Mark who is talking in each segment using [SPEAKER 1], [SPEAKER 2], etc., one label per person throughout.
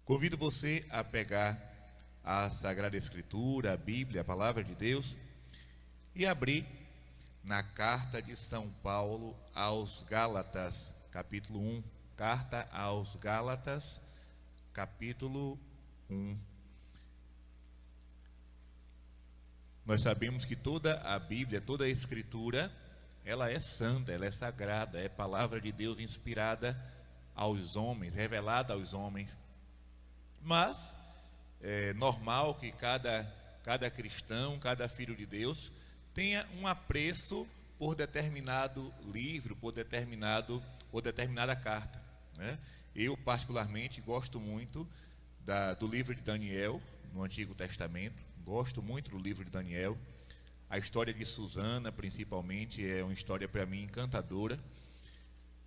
[SPEAKER 1] Convido você a pegar a Sagrada Escritura, a Bíblia, a Palavra de Deus, e abrir na carta de São Paulo aos Gálatas, capítulo 1. Carta aos Gálatas, capítulo 1. Nós sabemos que toda a Bíblia, toda a Escritura, ela é santa, ela é sagrada, é palavra de Deus inspirada aos homens, revelada aos homens. Mas é normal que cada cristão, cada filho de Deus tenha um apreço por determinado livro, por determinada carta, né? Eu particularmente gosto muito do livro de Daniel, no Antigo Testamento. Gosto muito do livro de Daniel. A história de Susana, principalmente, é uma história para mim encantadora.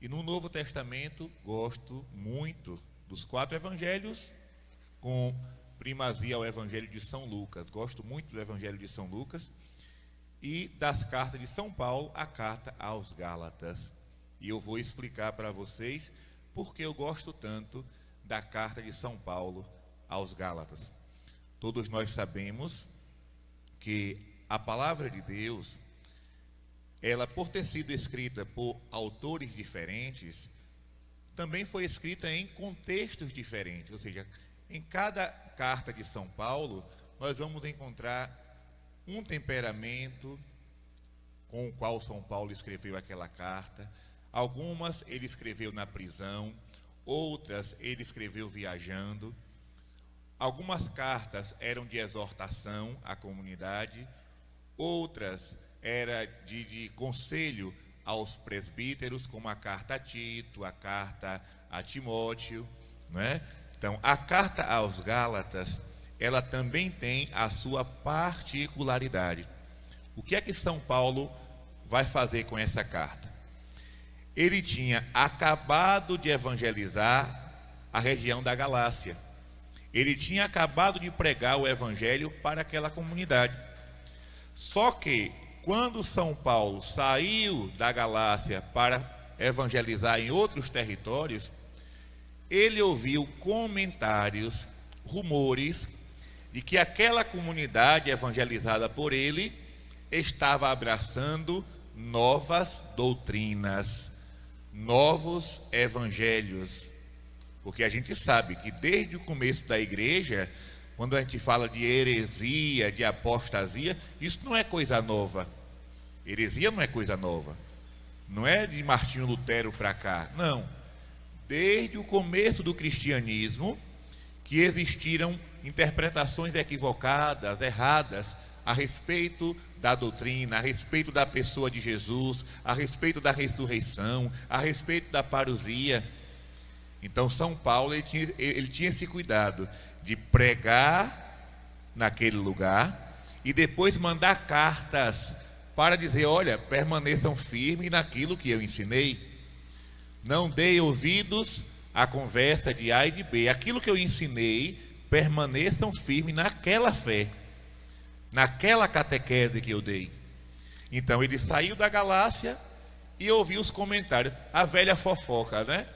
[SPEAKER 1] E no Novo Testamento, gosto muito dos 4 evangelhos, com primazia ao Evangelho de São Lucas. Gosto muito do Evangelho de São Lucas e das cartas de São Paulo, a carta aos Gálatas. E eu vou explicar para vocês por que eu gosto tanto da carta de São Paulo aos Gálatas. Todos nós sabemos que a palavra de Deus, ela, por ter sido escrita por autores diferentes, também foi escrita em contextos diferentes. Ou seja, em cada carta de São Paulo, nós vamos encontrar um temperamento com o qual São Paulo escreveu aquela carta. Algumas ele escreveu na prisão, outras ele escreveu viajando. Algumas cartas eram de exortação à comunidade, outras eram de conselho aos presbíteros, como a carta a Tito, a carta a Timóteo, não é? Então, a carta aos Gálatas, ela também tem a sua particularidade. O que é que São Paulo vai fazer com essa carta? Ele tinha acabado de evangelizar a região da Galácia. Ele tinha acabado de pregar o evangelho para aquela comunidade. Só que, quando São Paulo saiu da Galácia para evangelizar em outros territórios, ele ouviu comentários, rumores, de que aquela comunidade evangelizada por ele estava abraçando novas doutrinas, novos evangelhos. Porque a gente sabe que desde o começo da igreja, quando a gente fala de heresia, de apostasia, isso não é coisa nova. Heresia não é coisa nova. Não é de Martinho Lutero para cá, não. Desde o começo do cristianismo, que existiram interpretações equivocadas, erradas, a respeito da doutrina, a respeito da pessoa de Jesus, a respeito da ressurreição, a respeito da parousia. Então, São Paulo ele tinha esse cuidado de pregar naquele lugar e depois mandar cartas para dizer: olha, permaneçam firmes naquilo que eu ensinei. Não dei ouvidos à conversa de A e de B. Aquilo que eu ensinei, permaneçam firmes naquela fé, naquela catequese que eu dei. Então ele saiu da Galácia e ouviu os comentários. A velha fofoca, né?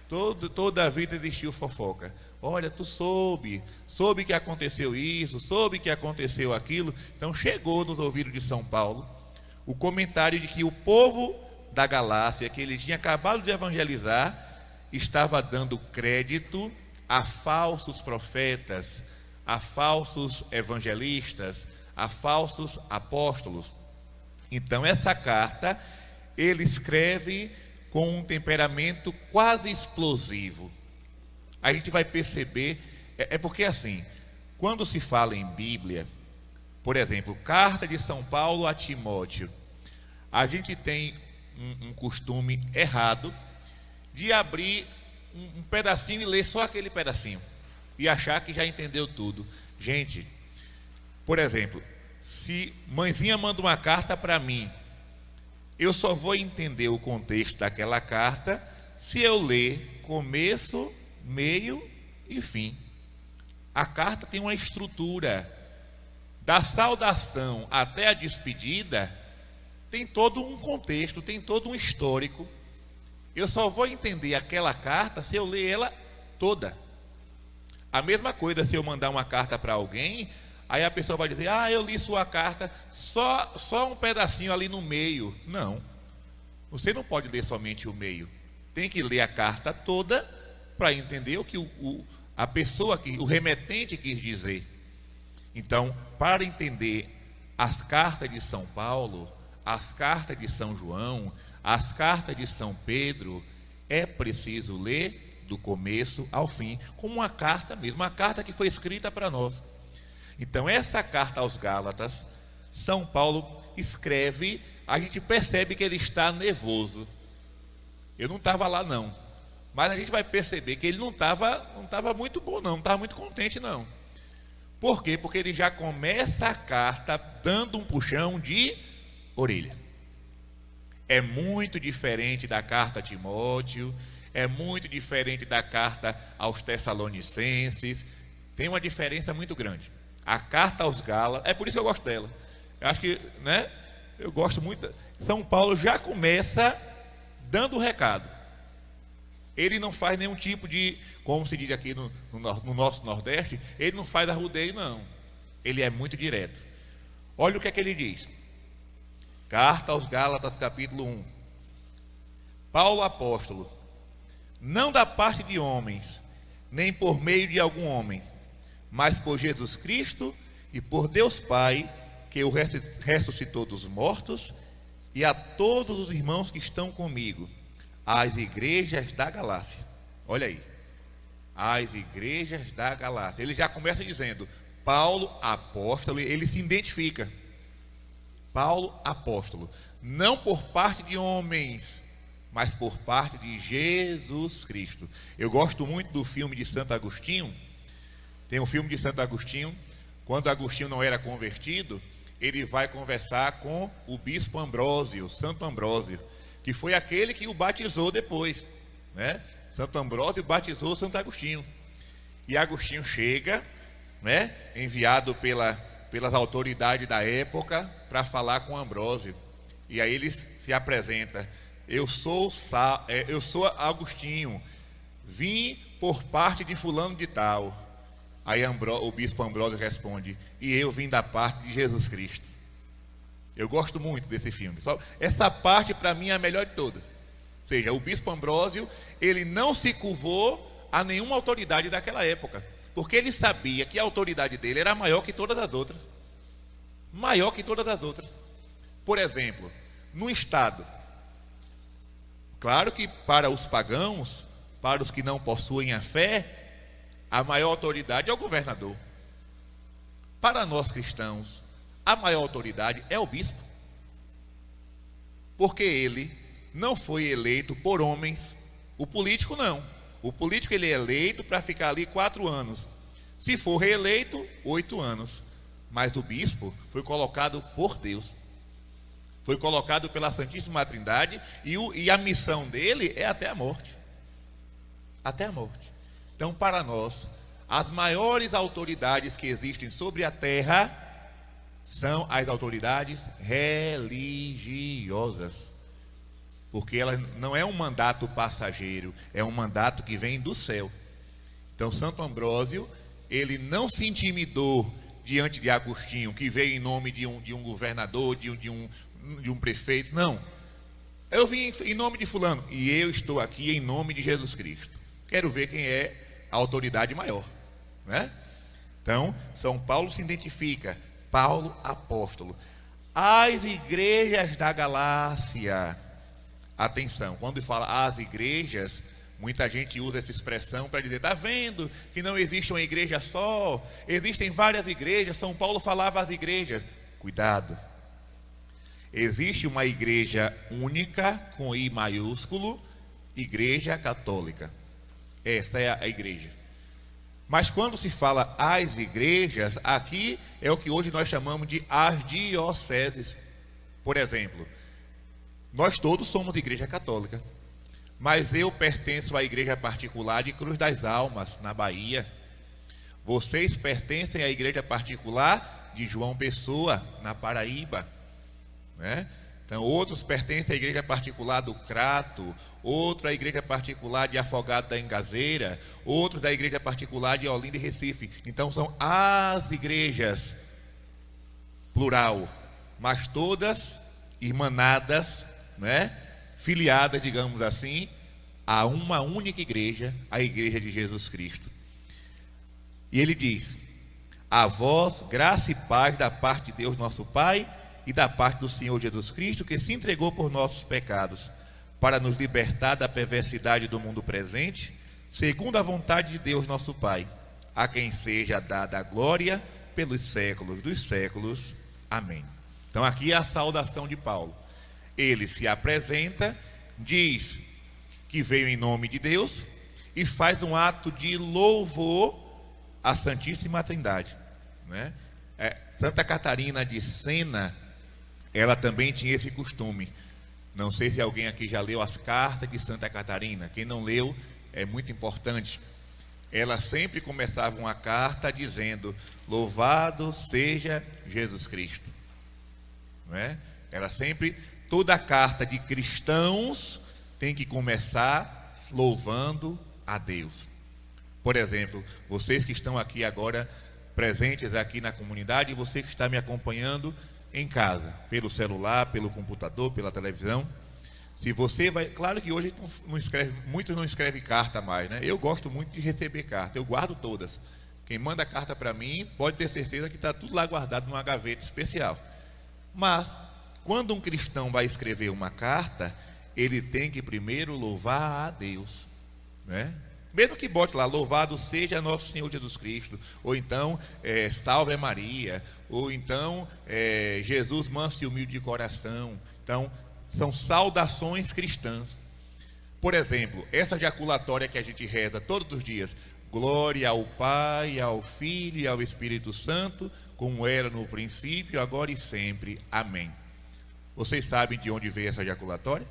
[SPEAKER 1] Toda a vida existiu fofoca. Olha, tu soube que aconteceu isso, soube que aconteceu aquilo. Então chegou nos ouvidos de São Paulo o comentário de que o povo da Galácia, que ele tinha acabado de evangelizar, estava dando crédito a falsos profetas, a falsos evangelistas, a falsos apóstolos. Então essa carta ele escreve com um temperamento quase explosivo. A gente vai perceber, porque assim, quando se fala em Bíblia, por exemplo, carta de São Paulo a Timóteo, a gente tem um costume errado de abrir um pedacinho e ler só aquele pedacinho e achar que já entendeu tudo. Gente, por exemplo, se mãezinha manda uma carta para mim, eu só vou entender o contexto daquela carta se eu ler começo, meio e fim. A carta tem uma estrutura. Da saudação até a despedida, tem todo um contexto, tem todo um histórico. Eu só vou entender aquela carta se eu ler ela toda. A mesma coisa se eu mandar uma carta para alguém, aí a pessoa vai dizer, eu li sua carta, só um pedacinho ali no meio. Não, você não pode ler somente o meio. Tem que ler a carta toda para entender o que a pessoa, o remetente quis dizer. Então, para entender as cartas de São Paulo, as cartas de São João, as cartas de São Pedro, é preciso ler do começo ao fim, como uma carta mesmo, uma carta que foi escrita para nós. Então, essa carta aos Gálatas, São Paulo escreve, a gente percebe que ele está nervoso. Eu não estava lá não, mas a gente vai perceber que ele não estava muito bom não estava muito contente não. Por quê? Porque ele já começa a carta dando um puxão de orelha. É muito diferente da carta a Timóteo, é muito diferente da carta aos Tessalonicenses, tem uma diferença muito grande. A carta aos Gálatas, é por isso que eu gosto dela. Eu acho que, eu gosto muito. São Paulo já começa dando o recado. Ele não faz nenhum tipo de, como se diz aqui no nosso Nordeste, ele não faz arrudeio, não. Ele é muito direto. Olha o que é que ele diz. Carta aos Gálatas, capítulo 1. Paulo apóstolo, não da parte de homens, nem por meio de algum homem, mas por Jesus Cristo e por Deus Pai, que o ressuscitou dos mortos, e a todos os irmãos que estão comigo, às igrejas da Galácia. Olha aí, às igrejas da Galácia. Ele já começa dizendo, Paulo apóstolo, ele se identifica. Paulo apóstolo, não por parte de homens, mas por parte de Jesus Cristo. Eu gosto muito do filme de Santo Agostinho. Tem um filme de Santo Agostinho, quando Agostinho não era convertido, ele vai conversar com o bispo Ambrósio, Santo Ambrósio, que foi aquele que o batizou depois, Santo Ambrósio batizou Santo Agostinho. E Agostinho chega, enviado pelas autoridades da época, para falar com Ambrósio. E aí ele se apresenta, eu sou Agostinho, vim por parte de fulano de tal. Aí o bispo Ambrósio responde, e eu vim da parte de Jesus Cristo. Eu gosto muito desse filme. Essa parte para mim é a melhor de todas. Ou seja, o bispo Ambrósio, ele não se curvou a nenhuma autoridade daquela época, porque ele sabia que a autoridade dele era maior que todas as outras. Maior que todas as outras. Por exemplo, no Estado, claro que para os pagãos, para os que não possuem a fé, a maior autoridade é o governador. Para nós cristãos, a maior autoridade é o bispo. Porque ele não foi eleito por homens. O político não. O político ele é eleito para ficar ali 4 anos. Se for reeleito, 8 anos. Mas o bispo foi colocado por Deus. Foi colocado pela Santíssima Trindade e a missão dele é até a morte. Até a morte. Então, para nós, as maiores autoridades que existem sobre a terra são as autoridades religiosas. Porque ela não é um mandato passageiro, é um mandato que vem do céu. Então, Santo Ambrósio, ele não se intimidou diante de Agostinho, que veio em nome de um governador, de um prefeito. Não. Eu vim em nome de fulano, e eu estou aqui em nome de Jesus Cristo. Quero ver quem é a autoridade maior, Então, São Paulo se identifica, Paulo apóstolo. As igrejas da Galácia, atenção, quando fala as igrejas, muita gente usa essa expressão para dizer, está vendo que não existe uma igreja só, existem várias igrejas. São Paulo falava às igrejas, cuidado, existe uma igreja única, com I maiúsculo, igreja católica. Essa é a igreja. Mas quando se fala as igrejas, aqui é o que hoje nós chamamos de as dioceses. Por exemplo, nós todos somos de igreja católica, mas eu pertenço à igreja particular de Cruz das Almas, na Bahia. Vocês pertencem à igreja particular de João Pessoa, na Paraíba, Então, outros pertencem à igreja particular do Crato, outro à igreja particular de Afogado da Engazeira, outro da igreja particular de Olinda e Recife. Então, são as igrejas, plural, mas todas irmanadas, né? Filiadas, digamos assim, a uma única igreja, a igreja de Jesus Cristo. E ele diz: a vós, graça e paz da parte de Deus nosso Pai e da parte do Senhor Jesus Cristo, que se entregou por nossos pecados, para nos libertar da perversidade do mundo presente, segundo a vontade de Deus nosso Pai, a quem seja dada a glória pelos séculos dos séculos. Amém. Então aqui é a saudação de Paulo. Ele se apresenta, diz que veio em nome de Deus e faz um ato de louvor à Santíssima Trindade, né? Santa Catarina de Sena, ela também tinha esse costume. Não sei se alguém aqui já leu as cartas de Santa Catarina. Quem não leu, é muito importante. Ela sempre começava uma carta dizendo: louvado seja Jesus Cristo, não é? Ela sempre, toda a carta de cristãos tem que começar louvando a Deus. Por exemplo, vocês que estão aqui agora, presentes aqui na comunidade, e você que está me acompanhando em casa, pelo celular, pelo computador, pela televisão. Se você vai, claro que hoje muitos não escrevem carta mais, né? Eu gosto muito de receber carta, eu guardo todas. Quem manda carta para mim pode ter certeza que está tudo lá guardado numa gaveta especial. Mas quando um cristão vai escrever uma carta, ele tem que primeiro louvar a Deus, né? Mesmo que bote lá: louvado seja nosso Senhor Jesus Cristo, ou então salve Maria, ou então Jesus manso e humilde de coração. Então são saudações cristãs. Por exemplo, essa jaculatória que a gente reza todos os dias: glória ao Pai, ao Filho e ao Espírito Santo, como era no princípio, agora e sempre. Amém. Vocês sabem de onde veio essa jaculatória?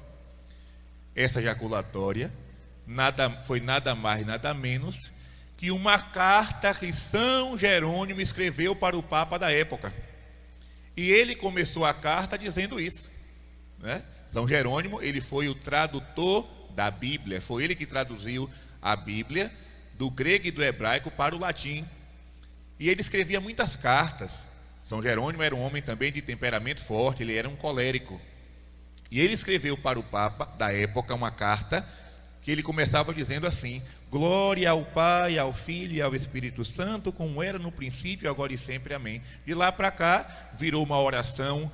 [SPEAKER 1] Essa jaculatória foi nada mais, nada menos que uma carta que São Jerônimo escreveu para o Papa da época. E ele começou a carta dizendo isso, né? São Jerônimo, ele foi o tradutor da Bíblia, foi ele que traduziu a Bíblia do grego e do hebraico para o latim. E ele escrevia muitas cartas. São Jerônimo era um homem também de temperamento forte, ele era um colérico. E ele escreveu para o Papa da época uma carta que ele começava dizendo assim: glória ao Pai, ao Filho e ao Espírito Santo, como era no princípio, agora e sempre. Amém. De lá para cá, virou uma oração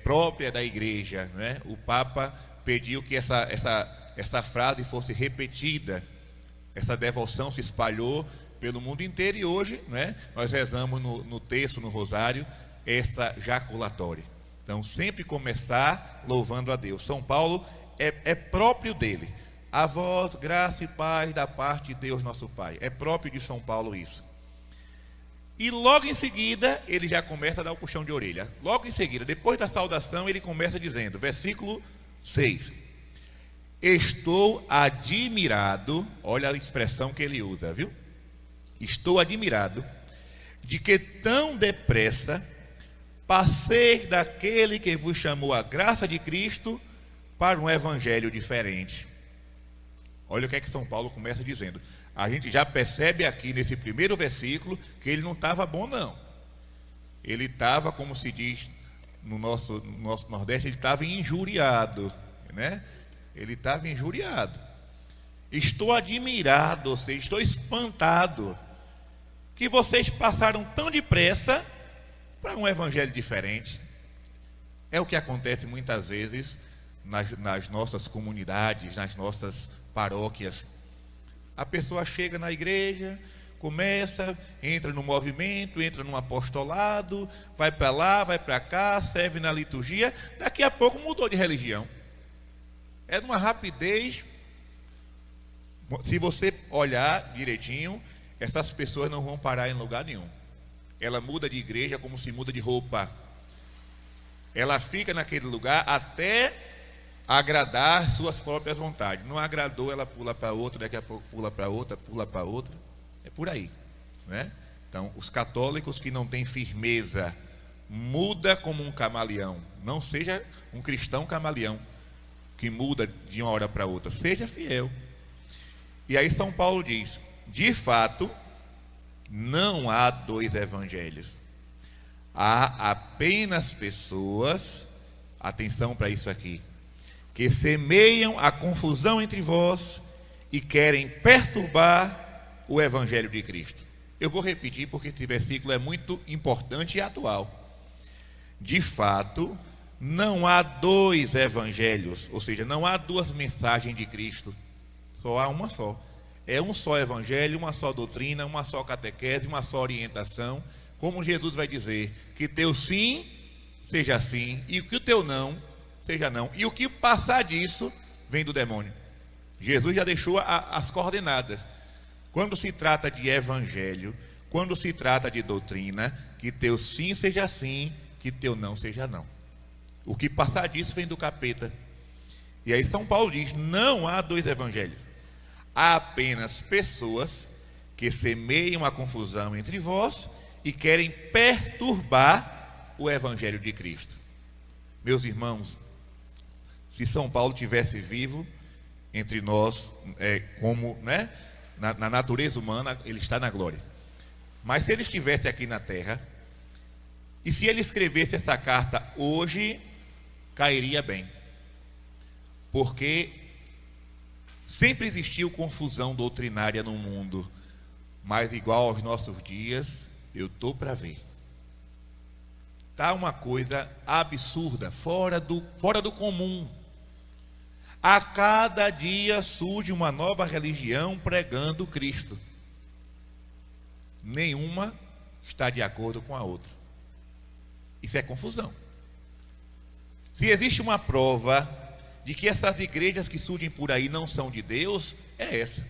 [SPEAKER 1] própria da igreja, né? O Papa pediu que essa frase fosse repetida. Essa devoção se espalhou pelo mundo inteiro e hoje, né, nós rezamos no terço, no rosário, essa jaculatória. Então, sempre começar louvando a Deus. São Paulo é próprio dele. A vós, graça e paz da parte de Deus nosso Pai. É próprio de São Paulo isso. E logo em seguida, ele já começa a dar o puxão de orelha. Logo em seguida, depois da saudação, ele começa dizendo, versículo 6. Estou admirado, olha a expressão que ele usa, viu? Estou admirado de que tão depressa passeis daquele que vos chamou a graça de Cristo para um evangelho diferente. Olha o que é que São Paulo começa dizendo. A gente já percebe aqui nesse primeiro versículo que ele não estava bom, não. Ele estava, como se diz no nosso Nordeste, ele estava injuriado, né? Ele estava injuriado. Estou admirado, ou seja, estou espantado que vocês passaram tão depressa para um evangelho diferente. É o que acontece muitas vezes nas nossas comunidades, nas nossas paróquias. A pessoa chega na igreja, começa, entra no movimento, entra no apostolado, vai para lá, vai para cá, serve na liturgia, daqui a pouco mudou de religião. É de uma rapidez. Se você olhar direitinho, essas pessoas não vão parar em lugar nenhum. Ela muda de igreja como se muda de roupa. Ela fica naquele lugar até agradar suas próprias vontades. Não agradou, ela pula para outra, daqui a pouco pula para outra, pula para outra. É por aí, né? Então, os católicos que não têm firmeza muda como um camaleão. Não seja um cristão camaleão, que muda de uma hora para outra. Seja fiel. E aí São Paulo diz, de fato, não há dois evangelhos. Há apenas pessoas, atenção para isso aqui, que semeiam a confusão entre vós e querem perturbar o evangelho de Cristo. Eu vou repetir porque esse versículo é muito importante e atual. De fato, não há dois evangelhos, ou seja, não há duas mensagens de Cristo, só há uma só. É um só evangelho, uma só doutrina, uma só catequese, uma só orientação. Como Jesus vai dizer, que teu sim seja sim, e que o teu não seja não. E o que passar disso vem do demônio. Jesus já deixou as coordenadas. Quando se trata de evangelho, quando se trata de doutrina, que teu sim seja sim, que teu não seja não. O que passar disso vem do capeta. E aí São Paulo diz, não há dois evangelhos. Há apenas pessoas que semeiam a confusão entre vós e querem perturbar o evangelho de Cristo. Meus irmãos, se São Paulo tivesse vivo entre nós, como, né, na natureza humana, ele está na glória. Mas se ele estivesse aqui na terra, e se ele escrevesse essa carta hoje, cairia bem. Porque sempre existiu confusão doutrinária no mundo, mas igual aos nossos dias, eu estou para ver. Está uma coisa absurda, fora do comum. A cada dia surge uma nova religião pregando Cristo. Nenhuma está de acordo com a outra. Isso é confusão. Se existe uma prova de que essas igrejas que surgem por aí não são de Deus, é essa.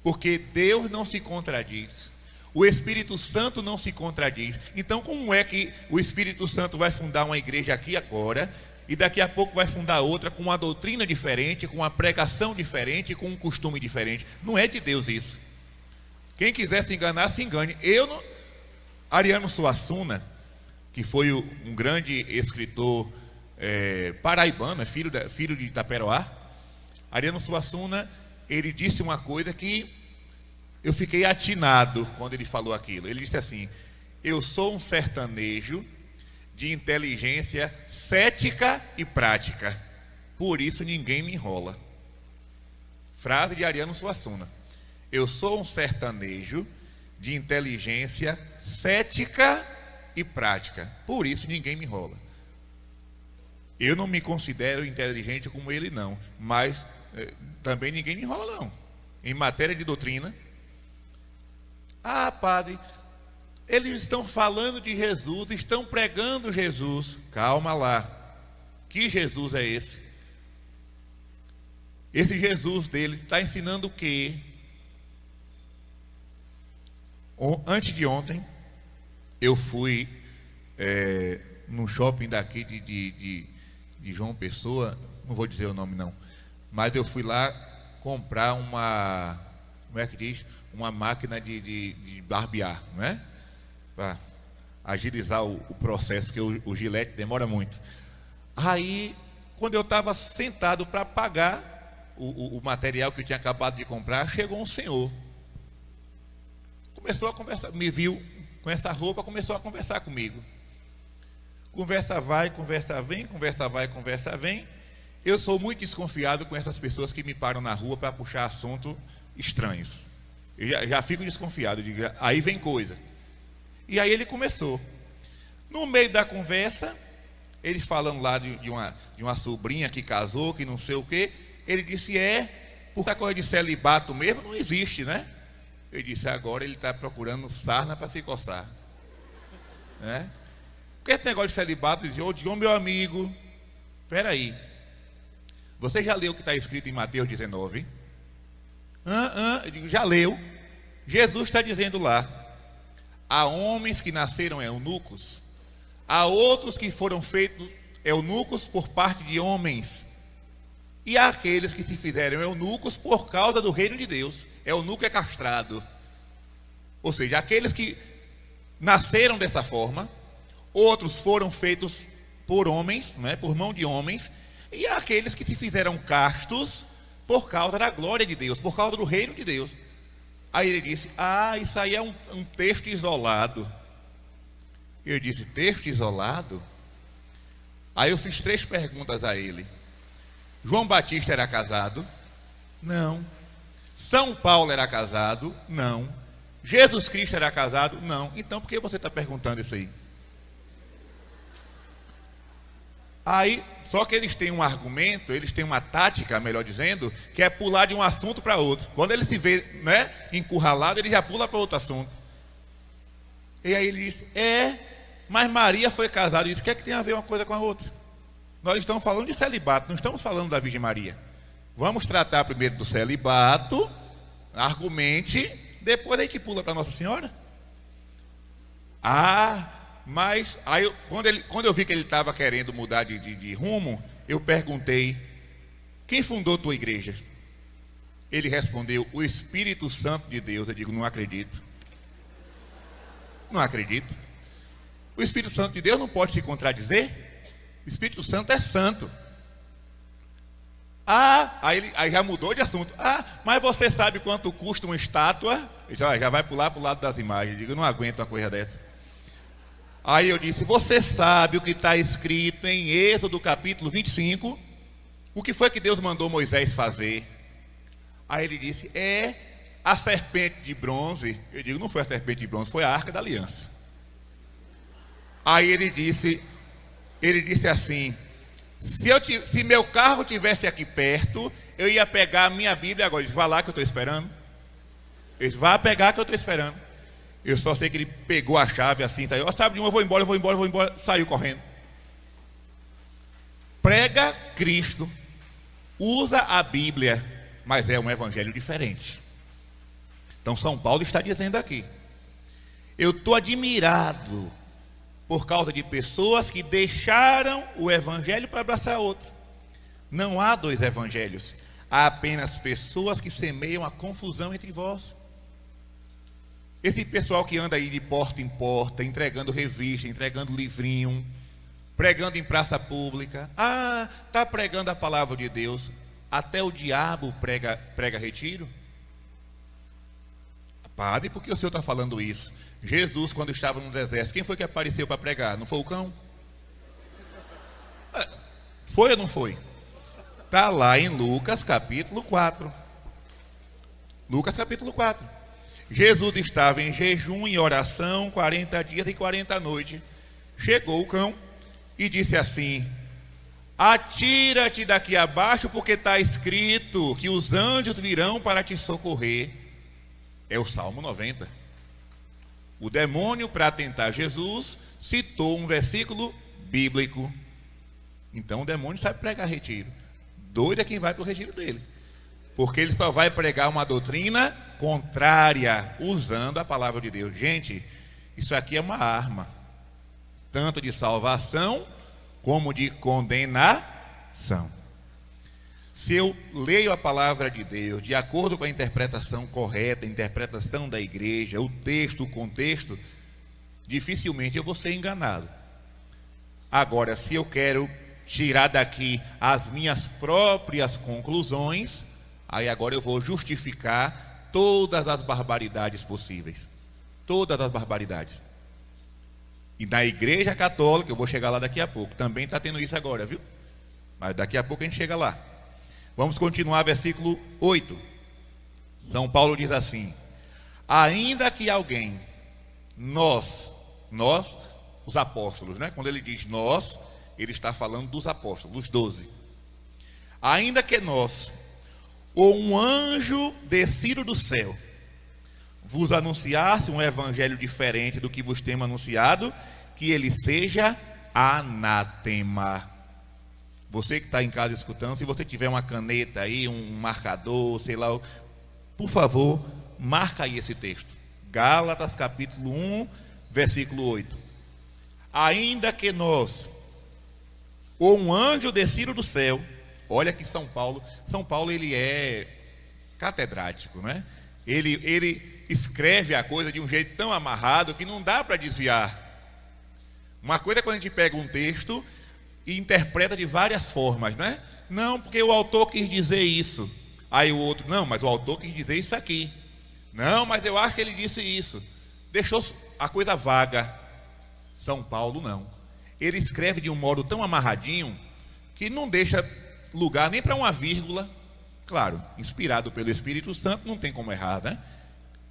[SPEAKER 1] Porque Deus não se contradiz. O Espírito Santo não se contradiz. Então, como é que o Espírito Santo vai fundar uma igreja aqui agora, e daqui a pouco vai fundar outra com uma doutrina diferente, com uma pregação diferente, com um costume diferente? Não é de Deus isso. Quem quiser se enganar, se engane. Ariano Suassuna, que foi um grande escritor paraibano, filho de Itaperoá. Ariano Suassuna, ele disse uma coisa que eu fiquei atinado quando ele falou aquilo. Ele disse assim: eu sou um sertanejo de inteligência cética e prática, por isso ninguém me enrola. Frase de Ariano Suassuna. Eu sou um sertanejo de inteligência cética e prática, por isso ninguém me enrola. Eu não me considero inteligente como ele não, mas também ninguém me enrola não. Em matéria de doutrina, padre, eles estão falando de Jesus, estão pregando Jesus. Calma lá. Que Jesus é esse? Esse Jesus deles está ensinando o quê? Antes de ontem, eu fui no shopping daqui de João Pessoa, não vou dizer o nome não, mas eu fui lá comprar uma, como é que diz? Uma máquina de barbear, não é? Para agilizar o processo, porque o gilete demora muito. Aí, quando eu estava sentado para pagar o material que eu tinha acabado de comprar, chegou um senhor. Começou a conversar, me viu com essa roupa, começou a conversar comigo. Conversa vai, conversa vem, conversa vai, conversa vem. Eu sou muito desconfiado com essas pessoas que me param na rua para puxar assuntos estranhos. Eu já fico desconfiado, digo, aí vem coisa. E aí ele começou. No meio da conversa, ele falando lá de uma sobrinha que casou, que não sei o quê, ele disse, por essa coisa de celibato mesmo, não existe, né? Eu disse, agora ele está procurando sarna para se coçar. Né? Porque esse negócio de celibato, eu digo, meu amigo, espera aí. Você já leu o que está escrito em Mateus 19? Eu digo, já leu. Jesus está dizendo lá, há homens que nasceram eunucos, há outros que foram feitos eunucos por parte de homens, e há aqueles que se fizeram eunucos por causa do reino de Deus. Eunuco é castrado. Ou seja, aqueles que nasceram dessa forma, outros foram feitos por homens, né, por mão de homens, e aqueles que se fizeram castos por causa da glória de Deus, por causa do reino de Deus. Aí ele disse, isso aí é um texto isolado. Eu disse, texto isolado? Aí eu fiz 3 perguntas a ele. João Batista era casado? Não. São Paulo era casado? Não. Jesus Cristo era casado? Não. Então por que você está perguntando isso aí? Aí, só que eles têm um argumento, eles têm uma tática, melhor dizendo, que é pular de um assunto para outro. Quando ele se vê, né, encurralado, ele já pula para outro assunto. E aí ele disse, mas Maria foi casada. Isso, o que é que tem a ver uma coisa com a outra? Nós estamos falando de celibato, não estamos falando da Virgem Maria. Vamos tratar primeiro do celibato, argumente, depois a gente pula para Nossa Senhora. Mas aí, quando eu vi que ele estava querendo mudar de rumo, eu perguntei, quem fundou tua igreja? Ele respondeu, o Espírito Santo de Deus. Eu digo, não acredito. Não acredito. O Espírito Santo de Deus não pode se contradizer. O Espírito Santo é santo. Aí já mudou de assunto. Mas você sabe quanto custa uma estátua? Já vai pular para o lado das imagens. Eu digo, não aguento uma coisa dessa. Aí eu disse, você sabe o que está escrito em Êxodo capítulo 25? O que foi que Deus mandou Moisés fazer? Aí ele disse, a serpente de bronze. Eu digo, não foi a serpente de bronze, foi a Arca da Aliança. Aí ele disse assim, se meu carro estivesse aqui perto, eu ia pegar a minha Bíblia agora. Ele disse, vai lá que eu estou esperando. Ele disse, vai pegar que eu estou esperando. Eu só sei que ele pegou a chave assim, saiu, sabe de um, eu vou embora, saiu correndo. Prega Cristo, usa a Bíblia, mas é um evangelho diferente. Então São Paulo está dizendo aqui, eu estou admirado por causa de pessoas que deixaram o evangelho para abraçar outro. Não há 2 evangelhos, há apenas pessoas que semeiam a confusão entre vós. Esse pessoal que anda aí de porta em porta, entregando revista, entregando livrinho, pregando em praça pública. Está pregando a palavra de Deus. Até o diabo prega retiro. Padre, por que o senhor está falando isso? Jesus, quando estava no deserto, quem foi que apareceu para pregar? Não foi o cão? Foi ou não foi? Está lá em Lucas capítulo 4. Lucas capítulo 4. Jesus estava em jejum e oração 40 dias e 40 noites. Chegou o cão e disse assim, atira-te daqui abaixo, porque está escrito que os anjos virão para te socorrer. É o Salmo 90. O demônio, para tentar Jesus, citou um versículo bíblico. Então o demônio sabe pregar retiro. Doido é quem vai para o retiro dele, porque ele só vai pregar uma doutrina contrária, usando a palavra de Deus. Gente, isso aqui é uma arma, tanto de salvação, como de condenação. Se eu leio a palavra de Deus, de acordo com a interpretação correta, a interpretação da igreja, o texto, o contexto, dificilmente eu vou ser enganado. Agora, se eu quero tirar daqui as minhas próprias conclusões, aí agora eu vou justificar todas as barbaridades possíveis. Todas as barbaridades. E na igreja católica, eu vou chegar lá daqui a pouco, também está tendo isso agora, viu? Mas daqui a pouco a gente chega lá. Vamos continuar, versículo 8. São Paulo diz assim, ainda que alguém, nós, os apóstolos, né? Quando ele diz nós, ele está falando dos apóstolos, dos 12. Ainda que nós, ou um anjo descido do céu, vos anunciasse um evangelho diferente do que vos temos anunciado, que ele seja anátema. Você que está em casa escutando, se você tiver uma caneta aí, um marcador, sei lá, por favor, marca aí esse texto. Gálatas capítulo 1, versículo 8. Ainda que nós, ou um anjo descido do céu, olha que São Paulo ele é catedrático, né? Ele escreve a coisa de um jeito tão amarrado que não dá para desviar. Uma coisa é quando a gente pega um texto e interpreta de várias formas, né? Não, porque o autor quis dizer isso. Aí o outro, não, mas o autor quis dizer isso aqui. Não, mas eu acho que ele disse isso. Deixou a coisa vaga. São Paulo não. Ele escreve de um modo tão amarradinho que não deixa lugar nem para uma vírgula. Claro, inspirado pelo Espírito Santo, não tem como errar, né?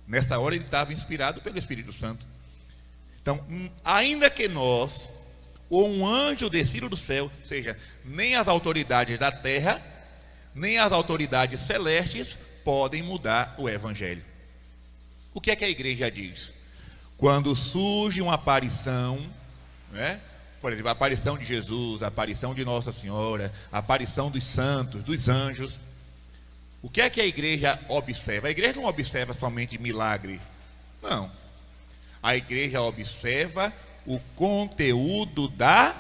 [SPEAKER 1] Nessa hora ele estava inspirado pelo Espírito Santo. Então, ainda que nós, ou um anjo descido do céu, ou seja, nem as autoridades da terra, nem as autoridades celestes podem mudar o Evangelho. O que é que a igreja diz? Quando surge uma aparição, né? Por exemplo, a aparição de Jesus, a aparição de Nossa Senhora, a aparição dos santos, dos anjos, o que é que a igreja observa? A igreja não observa somente milagre, não. A igreja observa o conteúdo da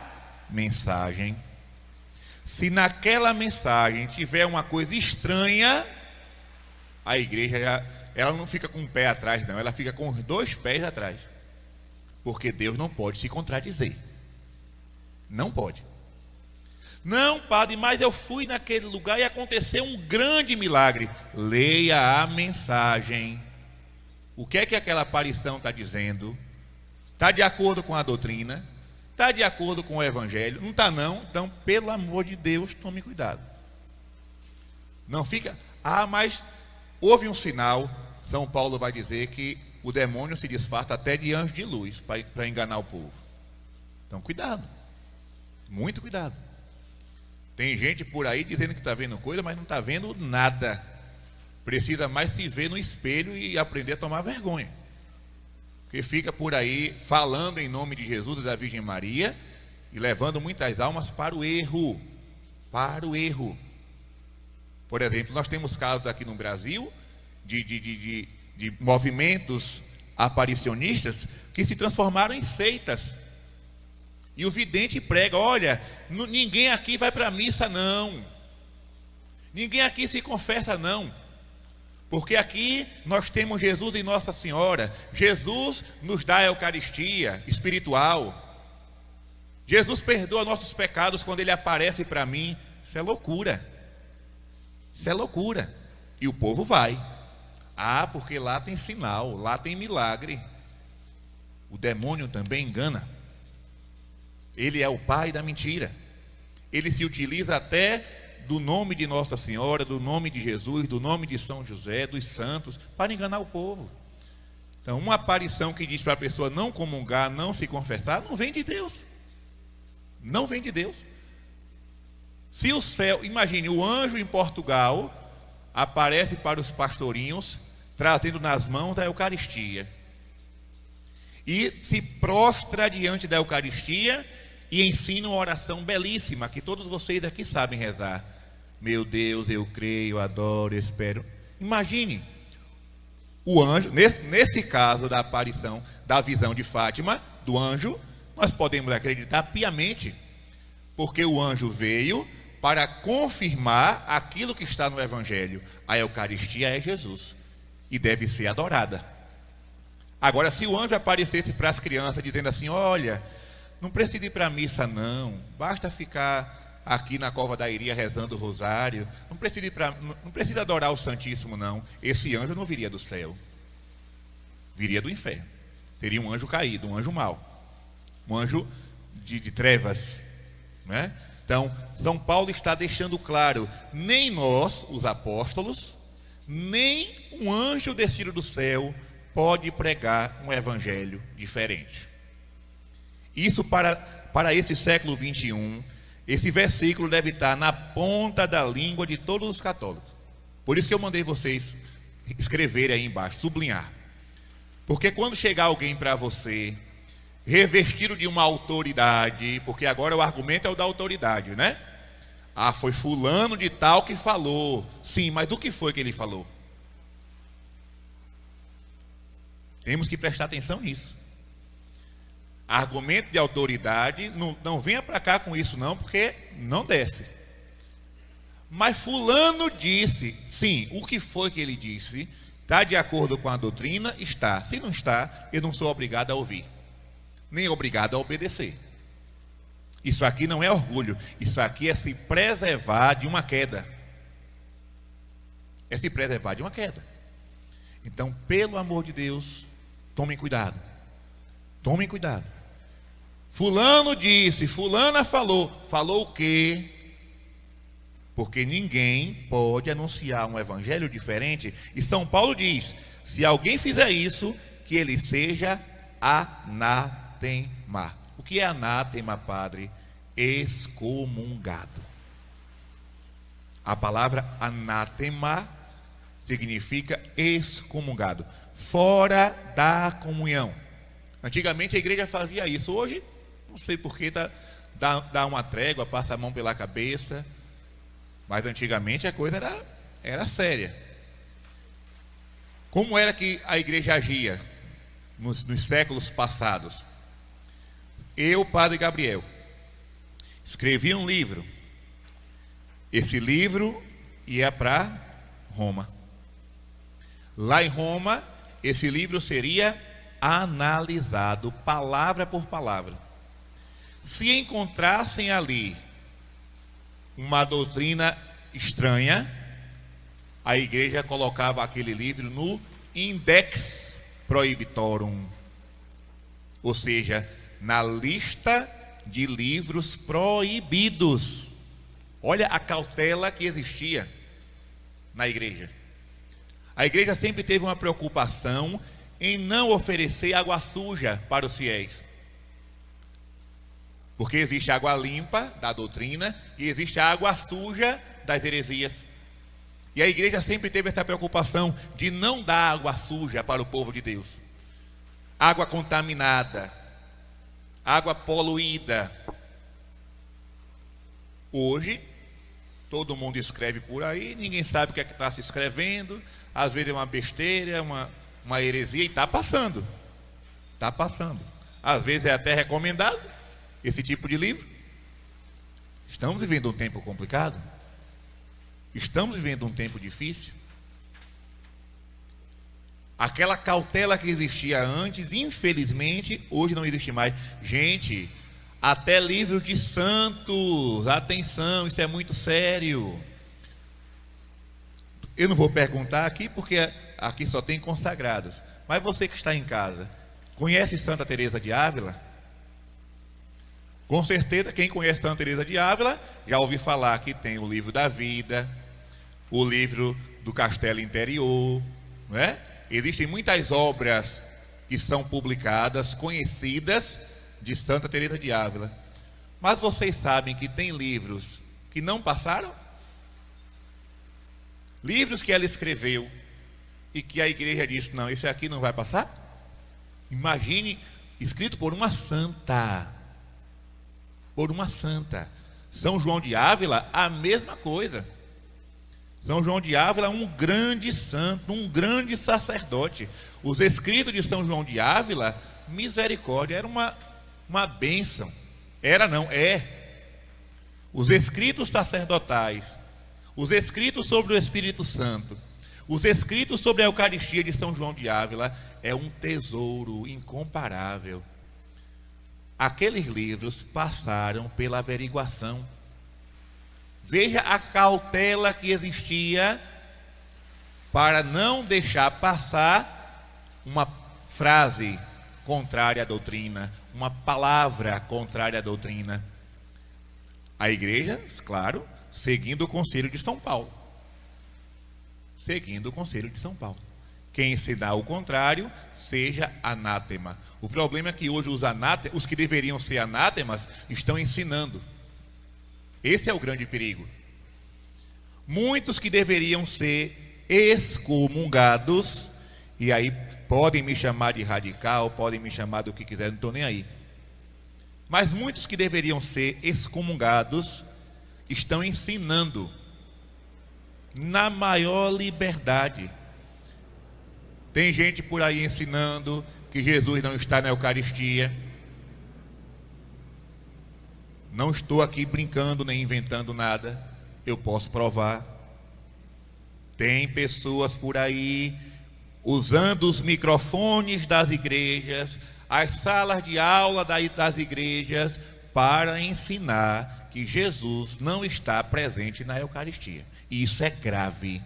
[SPEAKER 1] mensagem. Se naquela mensagem tiver uma coisa estranha, a igreja ela não fica com um pé atrás, não, ela fica com os 2 pés atrás. Porque Deus não pode se contradizer. Não pode. Não, padre, mas eu fui naquele lugar e aconteceu um grande milagre. Leia a mensagem. O que é que aquela aparição está dizendo? Está de acordo com a doutrina? Está de acordo com o Evangelho? Não está não? Então, pelo amor de Deus, tome cuidado. Não fica, mas houve um sinal. São Paulo vai dizer que o demônio se disfarça até de anjo de luz para enganar o povo. Então, cuidado. Muito cuidado. Tem gente por aí dizendo que está vendo coisa, mas não está vendo nada. Precisa mais se ver no espelho e aprender a tomar vergonha. Porque fica por aí falando em nome de Jesus e da Virgem Maria e levando muitas almas para o erro. Para o erro. Por exemplo, nós temos casos aqui no Brasil de movimentos aparicionistas que se transformaram em seitas. E o vidente prega, olha, ninguém aqui vai para a missa não. Ninguém aqui se confessa não. Porque aqui nós temos Jesus e Nossa Senhora. Jesus nos dá a Eucaristia espiritual. Jesus perdoa nossos pecados quando Ele aparece para mim. Isso é loucura. Isso é loucura. E o povo vai. Porque lá tem sinal, lá tem milagre. O demônio também engana. Ele é o pai da mentira. Ele se utiliza até do nome de Nossa Senhora, do nome de Jesus, do nome de São José, dos santos, para enganar o povo. Então, uma aparição que diz para a pessoa não comungar, não se confessar, não vem de Deus. Não vem de Deus. Se o céu, imagine, o anjo em Portugal aparece para os pastorinhos, trazendo nas mãos a Eucaristia. E se prostra diante da Eucaristia e ensina uma oração belíssima, que todos vocês aqui sabem rezar. Meu Deus, eu creio, adoro, espero. Imagine, o anjo, nesse caso da aparição, da visão de Fátima, do anjo, nós podemos acreditar piamente, porque o anjo veio para confirmar aquilo que está no Evangelho. A Eucaristia é Jesus e deve ser adorada. Agora, se o anjo aparecesse para as crianças dizendo assim, olha, não precisa ir para a missa não, basta ficar aqui na Cova da Iria rezando o rosário, não precisa adorar o Santíssimo não, esse anjo não viria do céu, viria do inferno. Teria um anjo caído, um anjo mau, um anjo de trevas, né? Então, São Paulo está deixando claro, nem nós, os apóstolos, nem um anjo descido do céu pode pregar um evangelho diferente. Isso para esse século 21, esse versículo deve estar na ponta da língua de todos os católicos. Por isso que eu mandei vocês escreverem aí embaixo, sublinhar. Porque quando chegar alguém para você, revestido de uma autoridade, porque agora o argumento é o da autoridade, né? Foi fulano de tal que falou. Sim, mas o que foi que ele falou? Temos que prestar atenção nisso. Argumento de autoridade, não venha para cá com isso não, porque não desce. Mas fulano disse, sim, o que foi que ele disse? Está de acordo com a doutrina? Está. Se não está, eu não sou obrigado a ouvir. nem obrigado a obedecer. Isso aqui não é orgulho, isso aqui é se preservar de uma queda. É se preservar de uma queda. Então, pelo amor de Deus, tomem cuidado. Tomem cuidado. Fulano disse, fulana falou. Falou o quê? Porque ninguém pode anunciar um evangelho diferente. E São Paulo diz, se alguém fizer isso, que ele seja anátema. O que é anátema, padre? Excomungado. A palavra anátema significa excomungado, fora da comunhão. Antigamente a igreja fazia isso. Hoje, não sei porquê, dá uma trégua, passa a mão pela cabeça. Mas antigamente a coisa era séria. Como era que a igreja agia nos séculos passados? Eu, Padre Gabriel, escrevi um livro. Esse livro ia para Roma. Lá em Roma, esse livro seria analisado, palavra por palavra. Se encontrassem ali uma doutrina estranha, a igreja colocava aquele livro no Index Prohibitorum, ou seja, na lista de livros proibidos. Olha a cautela que existia na igreja. A igreja sempre teve uma preocupação em não oferecer água suja para os fiéis. Porque existe água limpa da doutrina e existe a água suja das heresias. E a igreja sempre teve essa preocupação de não dar água suja para o povo de Deus. Água contaminada, água poluída. Hoje, todo mundo escreve por aí, ninguém sabe o que é que está se escrevendo. Às vezes é uma besteira, uma heresia, e está passando. Está passando. Às vezes é até recomendado esse tipo de livro. Estamos vivendo um tempo complicado. Estamos vivendo um tempo difícil. Aquela cautela que existia antes, infelizmente, hoje não existe mais. Gente, até livros de santos, atenção, isso é muito sério. Eu não vou perguntar aqui, porque aqui só tem consagrados. Mas você que está em casa, conhece Santa Teresa de Ávila? Com certeza, quem conhece Santa Teresa de Ávila, já ouviu falar que tem o livro da vida, o livro do Castelo Interior, não é? Existem muitas obras que são publicadas, conhecidas, de Santa Teresa de Ávila. Mas vocês sabem que tem livros que não passaram? Livros que ela escreveu e que a igreja disse, não, esse aqui não vai passar? Imagine, escrito por uma santa. Por uma santa. São João de Ávila, a mesma coisa. São João de Ávila, um grande santo, um grande sacerdote. Os escritos de São João de Ávila, misericórdia, era uma bênção. Era não, é. Os escritos sacerdotais, os escritos sobre o Espírito Santo, os escritos sobre a Eucaristia de São João de Ávila, é um tesouro incomparável. Aqueles livros passaram pela averiguação. Veja a cautela que existia para não deixar passar uma frase contrária à doutrina, uma palavra contrária à doutrina. A igreja, claro, seguindo o conselho de São Paulo. Seguindo o conselho de São Paulo. Quem ensinar o contrário, seja anátema. O problema é que hoje os que deveriam ser anátemas estão ensinando. Esse é o grande perigo. Muitos que deveriam ser excomungados, e aí podem me chamar de radical, podem me chamar do que quiser, não estou nem aí. Mas muitos que deveriam ser excomungados estão ensinando na maior liberdade. Tem gente por aí ensinando que Jesus não está na Eucaristia. Não estou aqui brincando nem inventando nada. Eu posso provar. Tem pessoas por aí usando os microfones das igrejas, as salas de aula das igrejas para ensinar que Jesus não está presente na Eucaristia. E isso é grave.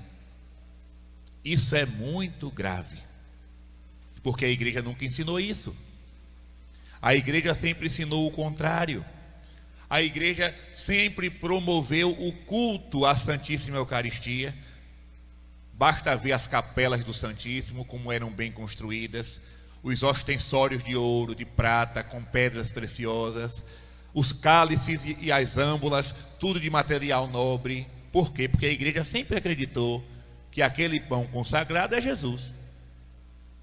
[SPEAKER 1] Isso é muito grave. Porque a igreja nunca ensinou isso. A igreja sempre ensinou o contrário. A igreja sempre promoveu o culto à Santíssima Eucaristia. Basta ver as capelas do Santíssimo, como eram bem construídas, os ostensórios de ouro, de prata, com pedras preciosas, os cálices e as âmbulas, tudo de material nobre. Por quê? Porque a igreja sempre acreditou que aquele pão consagrado é Jesus.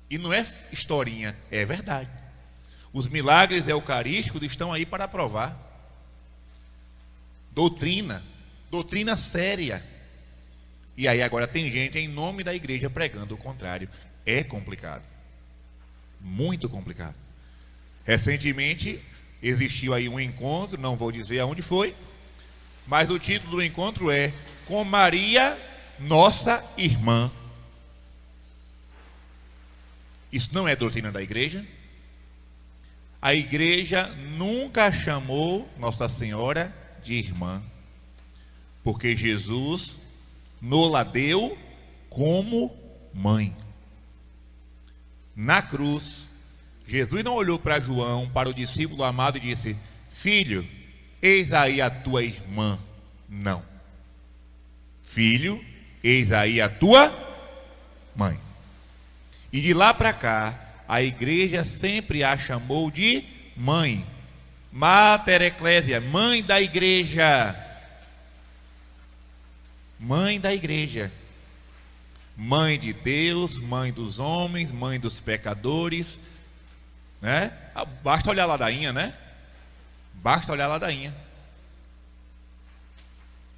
[SPEAKER 1] E não é historinha, é verdade. Os milagres eucarísticos estão aí para provar. Doutrina séria. E aí agora tem gente em nome da igreja pregando o contrário. É complicado. Muito complicado. Recentemente existiu aí um encontro, não vou dizer aonde foi, mas o título do encontro é Com Maria, Nossa Irmã. Isso não é doutrina da igreja. A igreja nunca chamou Nossa Senhora de irmã, porque Jesus nos deu como mãe. Na cruz, Jesus não olhou para João, para o discípulo amado, e disse: filho, eis aí a tua irmã. Não. Filho, eis aí a tua mãe. E de lá para cá, a igreja sempre a chamou de mãe. Mater Ecclesia, mãe da igreja. Mãe da igreja. Mãe de Deus, mãe dos homens, mãe dos pecadores, né? Basta olhar a ladainha, né? Basta olhar a ladainha.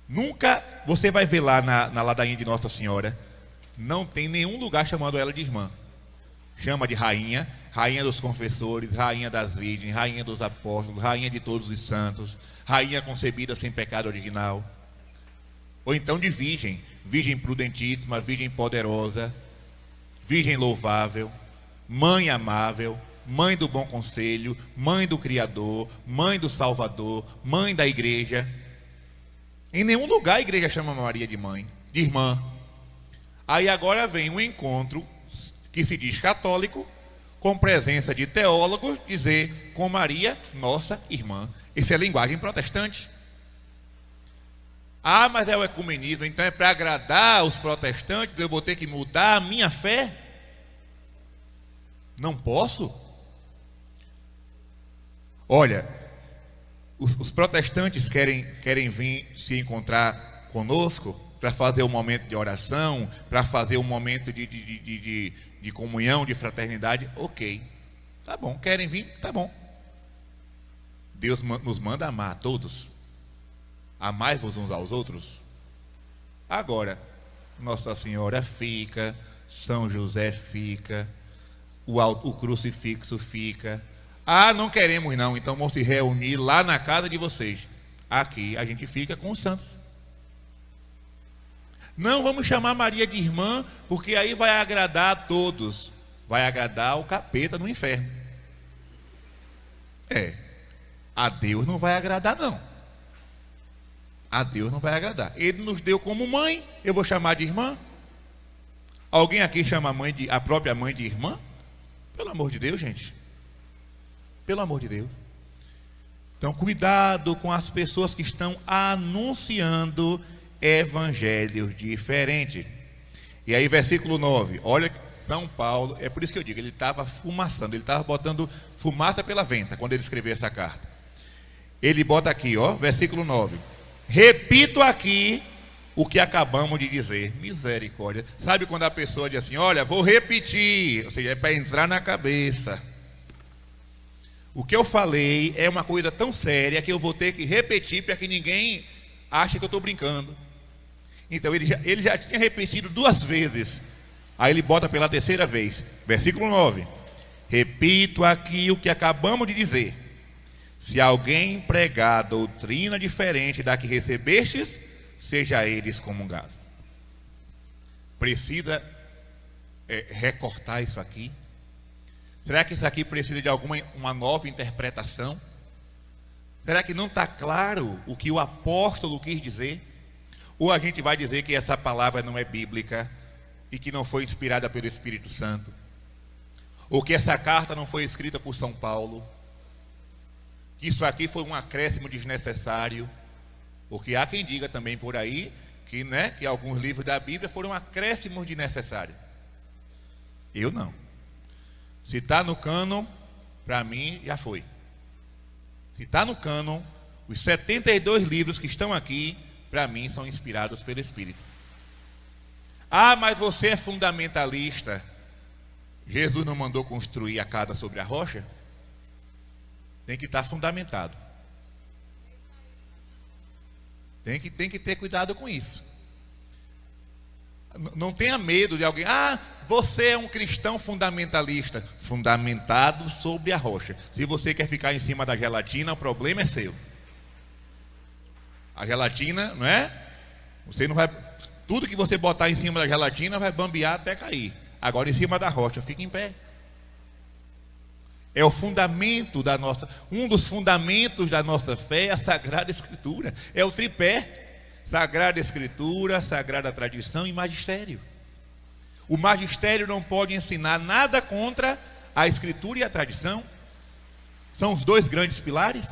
[SPEAKER 1] Nunca você vai ver lá na ladainha de Nossa Senhora, não tem nenhum lugar chamando ela de irmã. Chama de rainha, rainha dos confessores, rainha das virgens, rainha dos apóstolos, rainha de todos os santos, rainha concebida sem pecado original. Ou então de virgem, virgem prudentíssima, virgem poderosa, virgem louvável, mãe amável, mãe do bom conselho, mãe do Criador, mãe do Salvador, mãe da igreja. Em nenhum lugar a igreja chama Maria de mãe, de irmã. Aí agora vem um encontro que se diz católico, com presença de teólogos, dizer com Maria, nossa irmã. Isso é linguagem protestante. Ah, mas é o ecumenismo, então é para agradar os protestantes, eu vou ter que mudar a minha fé? Não posso? Olha, os protestantes querem vir se encontrar conosco para fazer um momento de oração, para fazer um momento de comunhão, de fraternidade. Ok, tá bom, querem vir? Tá bom. Deus nos manda amar a todos. Amai-vos uns aos outros. Agora, Nossa Senhora fica, São José fica, o crucifixo fica. Ah, não queremos não, então vamos se reunir lá na casa de vocês. Aqui a gente fica com os santos. Não vamos chamar Maria de irmã, porque aí vai agradar a todos. Vai agradar o capeta no inferno. A Deus não vai agradar não. A Deus não vai agradar. Ele nos deu como mãe, eu vou chamar de irmã? Alguém aqui chama a própria mãe de irmã? Pelo amor de Deus, gente. Pelo amor de Deus. Então, cuidado com as pessoas que estão anunciando evangelhos diferentes. E aí, versículo 9. Olha, São Paulo, é por isso que eu digo, ele estava fumaçando, ele estava botando fumaça pela venta quando ele escreveu essa carta. Ele bota aqui, ó, versículo 9. Repito aqui o que acabamos de dizer. Misericórdia. Sabe quando a pessoa diz assim, olha, vou repetir, ou seja, é para entrar na cabeça. O que eu falei é uma coisa tão séria que eu vou ter que repetir para que ninguém ache que eu estou brincando. Então ele já tinha repetido 2 vezes. Aí ele bota pela 3ª vez. Versículo 9. Repito aqui o que acabamos de dizer. Se alguém pregar doutrina diferente da que recebestes, seja ele excomungado. Precisa recortar isso aqui. Será que isso aqui precisa de uma nova interpretação? Será que não está claro o que o apóstolo quis dizer? Ou a gente vai dizer que essa palavra não é bíblica e que não foi inspirada pelo Espírito Santo? Ou que essa carta não foi escrita por São Paulo? Que isso aqui foi um acréscimo desnecessário? Porque há quem diga também por aí que alguns livros da Bíblia foram acréscimos desnecessários. Eu não. Se está no cânon, para mim já foi. Se está no cânon, os 72 livros que estão aqui, para mim, são inspirados pelo Espírito. Ah, mas você é fundamentalista. Jesus não mandou construir a casa sobre a rocha? Tem que estar fundamentado. Tem que ter cuidado com isso. Não tenha medo de alguém. Ah, você é um cristão fundamentalista. Fundamentado sobre a rocha. Se você quer ficar em cima da gelatina, o problema é seu. A gelatina, não é? Você não vai. Tudo que você botar em cima da gelatina vai bambear até cair. Agora, em cima da rocha, fica em pé. É o fundamento da nossa. Um dos fundamentos da nossa fé é a Sagrada Escritura. É o tripé. Sagrada Escritura, Sagrada Tradição e Magistério. O magistério não pode ensinar nada contra a Escritura e a tradição. São os dois grandes pilares.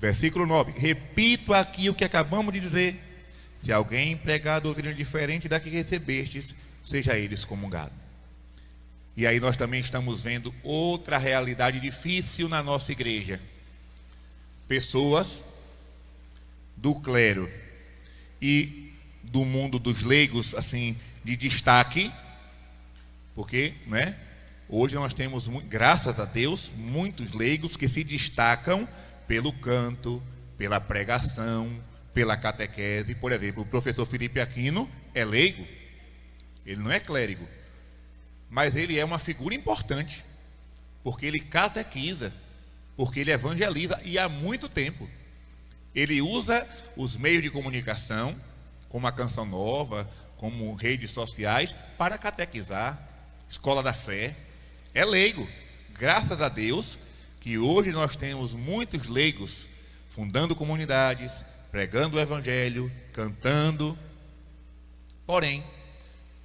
[SPEAKER 1] Versículo 9. Repito aqui o que acabamos de dizer. Se alguém pregar doutrina diferente da que recebestes, seja ele excomungado. E aí nós também estamos vendo outra realidade difícil na nossa igreja. Pessoas do clero e do mundo dos leigos, assim, de destaque, porque, né, hoje nós temos, graças a Deus, muitos leigos que se destacam pelo canto, pela pregação, pela catequese. Por exemplo, o professor Felipe Aquino é leigo, ele não é clérigo, mas ele é uma figura importante, porque ele catequiza, porque ele evangeliza, e há muito tempo. Ele usa os meios de comunicação, como a Canção Nova, como redes sociais, para catequizar, escola da fé. É leigo. Graças a Deus que hoje nós temos muitos leigos fundando comunidades, pregando o evangelho, cantando. Porém,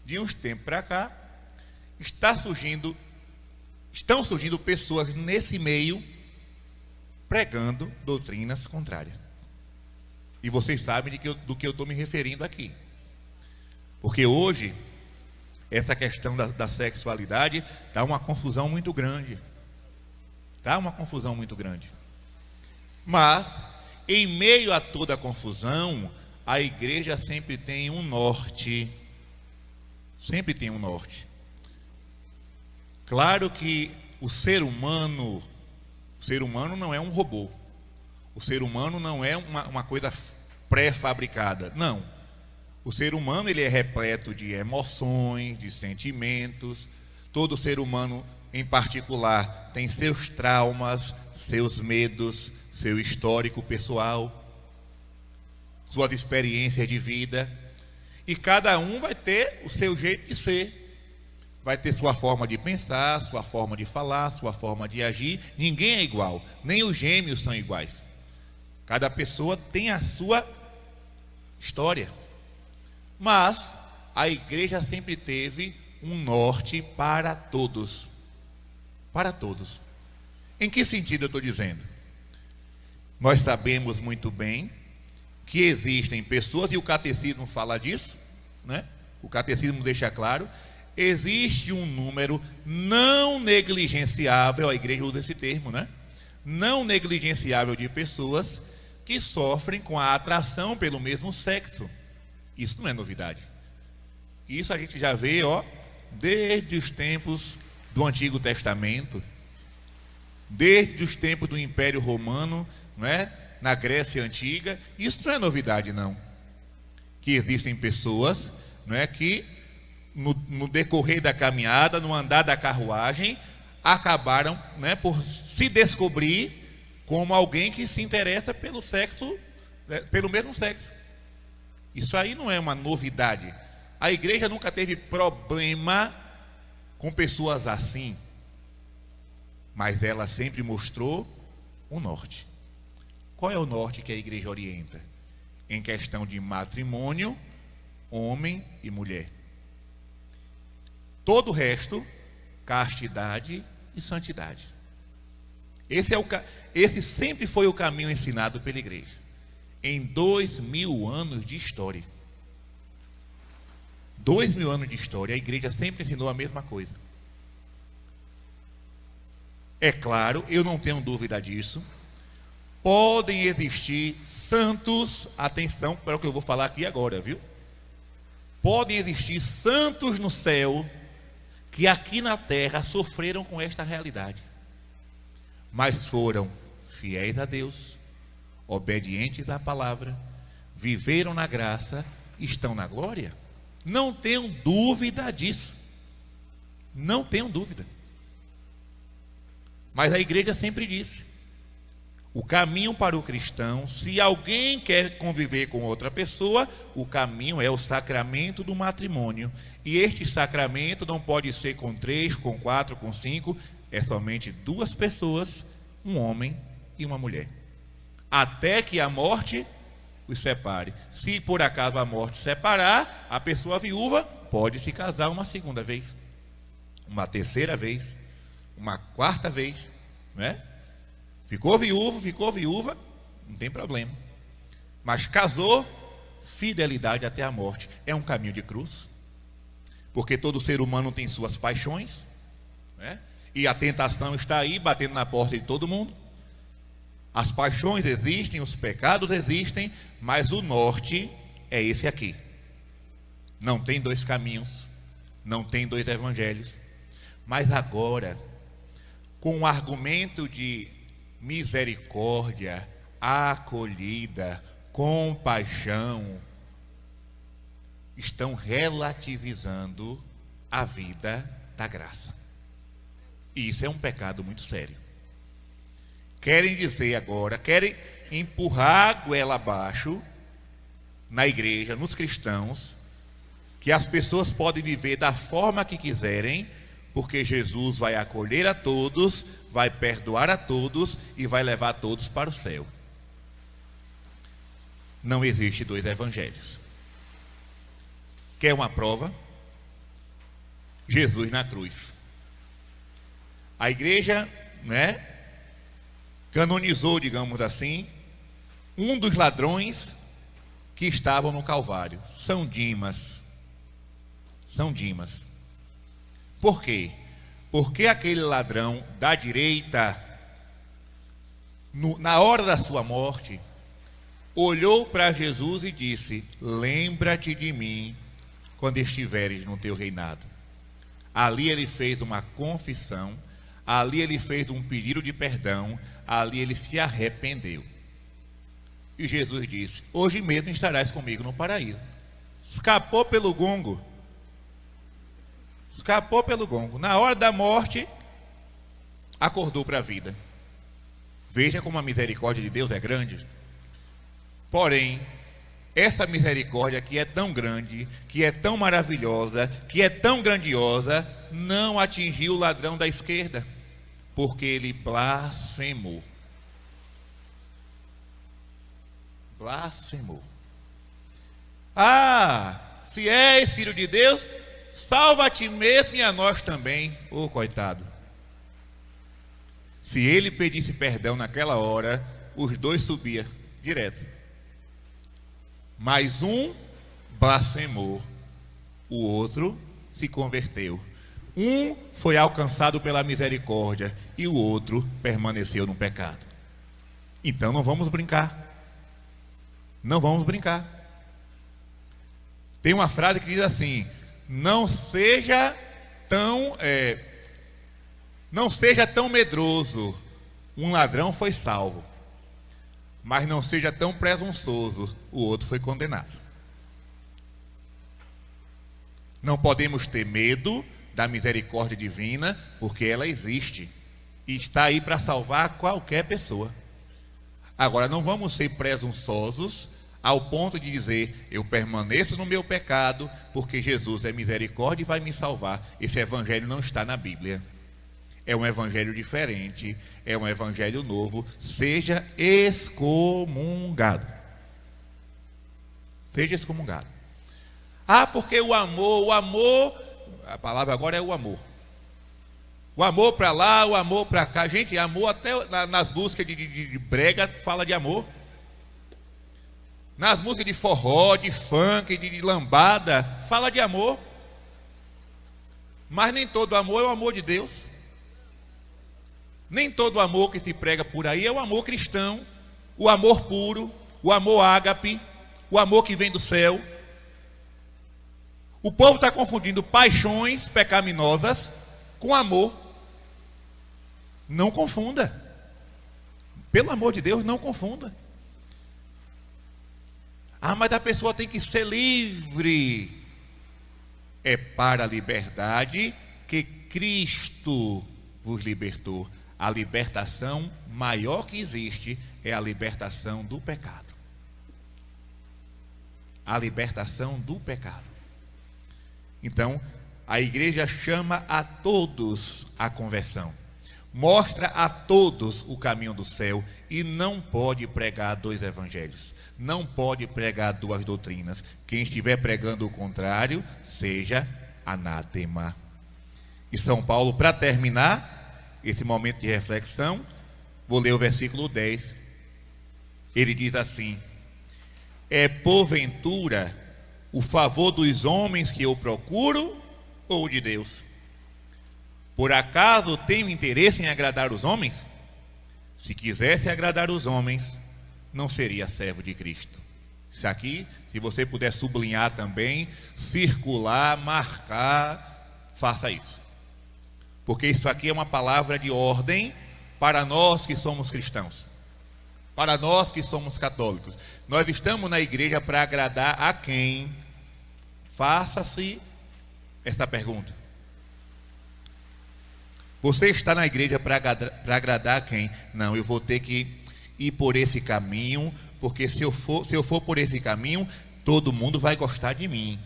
[SPEAKER 1] de uns tempos para cá, estão surgindo pessoas nesse meio pregando doutrinas contrárias. E vocês sabem do que eu estou me referindo aqui. Porque hoje, essa questão da sexualidade está uma confusão muito grande. Está uma confusão muito grande. Mas, em meio a toda a confusão, a igreja sempre tem um norte. Sempre tem um norte. Claro que o ser humano não é um robô. O ser humano não é uma coisa pré-fabricada. Não. O ser humano, ele é repleto de emoções, de sentimentos. Todo ser humano, em particular, tem seus traumas, seus medos, seu histórico pessoal, suas experiências de vida. E cada um vai ter o seu jeito de ser. Vai ter sua forma de pensar, sua forma de falar, sua forma de agir. Ninguém é igual, nem os gêmeos são iguais. Cada pessoa tem a sua história. Mas a igreja sempre teve um norte para todos. Para todos. Em que sentido eu estou dizendo? Nós sabemos muito bem que existem pessoas, e o catecismo fala disso, né? O catecismo deixa claro, existe um número não negligenciável, a igreja usa esse termo, né? Não negligenciável de pessoas que sofrem com a atração pelo mesmo sexo. Isso não é novidade. Isso a gente já vê, desde os tempos do Antigo Testamento, desde os tempos do Império Romano, não é? Na Grécia Antiga. Isso não é novidade, não. Que existem pessoas, não é, que no decorrer da caminhada, no andar da carruagem, acabaram, né, por se descobrir como alguém que se interessa pelo sexo, pelo mesmo sexo. Isso aí não é uma novidade. A igreja nunca teve problema com pessoas assim, mas ela sempre mostrou o norte. Qual é o norte que a igreja orienta? Em questão de matrimônio, homem e mulher. Todo o resto, castidade e santidade. Esse sempre foi o caminho ensinado pela igreja. Em 2000 anos de história. 2000 anos de história, a igreja sempre ensinou a mesma coisa. É claro, eu não tenho dúvida disso. Podem existir santos, atenção para o que eu vou falar aqui agora, viu? Podem existir santos no céu que aqui na terra sofreram com esta realidade, mas foram fiéis a Deus, obedientes à palavra, viveram na graça, estão na glória. Não tenham dúvida disso. Não tenham dúvida. Mas a igreja sempre disse: o caminho para o cristão, se alguém quer conviver com outra pessoa, o caminho é o sacramento do matrimônio. E este sacramento não pode ser com 3, com 4, com 5, é somente 2 pessoas, um homem e uma mulher. Até que a morte os separe. Se por acaso a morte separar, a pessoa viúva pode se casar uma segunda vez, uma terceira vez, uma quarta vez, né? Ficou viúva, não tem problema. Mas casou, fidelidade até a morte. É um caminho de cruz, porque todo ser humano tem suas paixões, né? E a tentação está aí, batendo na porta de todo mundo. As paixões existem, os pecados existem, mas o norte é esse aqui. Não tem 2 caminhos, não tem 2 evangelhos. Mas agora, com o argumento de misericórdia, acolhida, compaixão, estão relativizando a vida da graça. E isso é um pecado muito sério. Querem dizer agora, querem empurrar a goela abaixo na igreja, nos cristãos, que as pessoas podem viver da forma que quiserem, porque Jesus vai acolher a todos, vai perdoar a todos e vai levar todos para o céu. Não existe 2 evangelhos. Quer uma prova? Jesus na cruz. A igreja, né, canonizou, digamos assim, um dos ladrões que estavam no Calvário, São Dimas. São Dimas. Por quê? Porque aquele ladrão da direita, na hora da sua morte, olhou para Jesus e disse: lembra-te de mim quando estiveres no teu reinado. Ali ele fez uma confissão, ali ele fez um pedido de perdão, ali ele se arrependeu. E Jesus disse: hoje mesmo estarás comigo no paraíso. Escapou pelo gongo. Escapou pelo gongo. Na hora da morte, acordou para a vida. Veja como a misericórdia de Deus é grande. Porém, essa misericórdia que é tão grande, que é tão maravilhosa, que é tão grandiosa, não atingiu o ladrão da esquerda, porque ele blasfemou. Blasfemou. Ah, se és filho de Deus, salva a ti mesmo e a nós também. Ô, coitado. Se ele pedisse perdão naquela hora, os 2 subiam direto. Mas um blasfemou, o outro se converteu. Um foi alcançado pela misericórdia e o outro permaneceu no pecado. Então não vamos brincar. Não vamos brincar. Tem uma frase que diz assim: não seja tão medroso. Um ladrão foi salvo, mas não seja tão presunçoso, o outro foi condenado. Não podemos ter medo da misericórdia divina, porque ela existe e está aí para salvar qualquer pessoa. Agora, não vamos ser presunçosos ao ponto de dizer: eu permaneço no meu pecado, porque Jesus é misericórdia e vai me salvar. Esse evangelho não está na Bíblia. É um evangelho diferente, é um evangelho novo. Seja excomungado. Seja excomungado. Ah, porque o amor, a palavra agora é o amor. O amor para lá, o amor para cá. Gente, amor até nas músicas de brega fala de amor. Nas músicas de forró, de funk, de lambada, fala de amor. Mas nem todo amor é o amor de Deus. Nem todo amor que se prega por aí é o amor cristão, o amor puro, o amor ágape, o amor que vem do céu. O povo está confundindo paixões pecaminosas com amor. Não confunda. Pelo amor de Deus, não confunda. Ah, mas a pessoa tem que ser livre. É para a liberdade que Cristo vos libertou. A libertação maior que existe é a libertação do pecado. A libertação do pecado. Então, a igreja chama a todos à conversão. Mostra a todos o caminho do céu e não pode pregar dois evangelhos. Não pode pregar duas doutrinas. Quem estiver pregando o contrário, seja anátema. E São Paulo, para terminar esse momento de reflexão, vou ler o versículo 10. Ele diz assim: é porventura o favor dos homens que eu procuro ou de Deus? Por acaso tenho interesse em agradar os homens? Se quisesse agradar os homens, não seria servo de Cristo. Isso aqui, se você puder sublinhar também, circular, marcar, faça isso. Porque isso aqui é uma palavra de ordem para nós que somos cristãos, para nós que somos católicos. Nós estamos na igreja para agradar a quem? Faça-se esta pergunta. Você está na igreja para agradar a quem? Não, eu vou ter que ir por esse caminho, porque se eu for por esse caminho, todo mundo vai gostar de mim,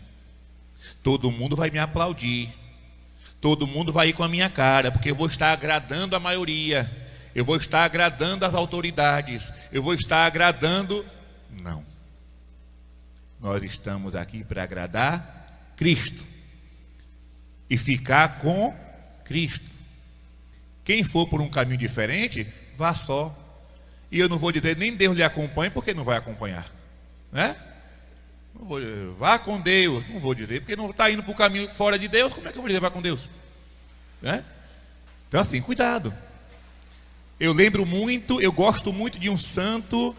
[SPEAKER 1] todo mundo vai me aplaudir, todo mundo vai ir com a minha cara, porque eu vou estar agradando a maioria, eu vou estar agradando as autoridades, eu vou estar agradando... Não. Nós estamos aqui para agradar Cristo e ficar com Cristo. Quem for por um caminho diferente, vá só. E eu não vou dizer nem Deus lhe acompanhe, porque não vai acompanhar, né? Não vou, vá com Deus, não vou dizer, porque não está indo para o caminho fora de Deus. Como é que eu vou dizer vá com Deus, né? Então assim, cuidado. Eu gosto muito de um santo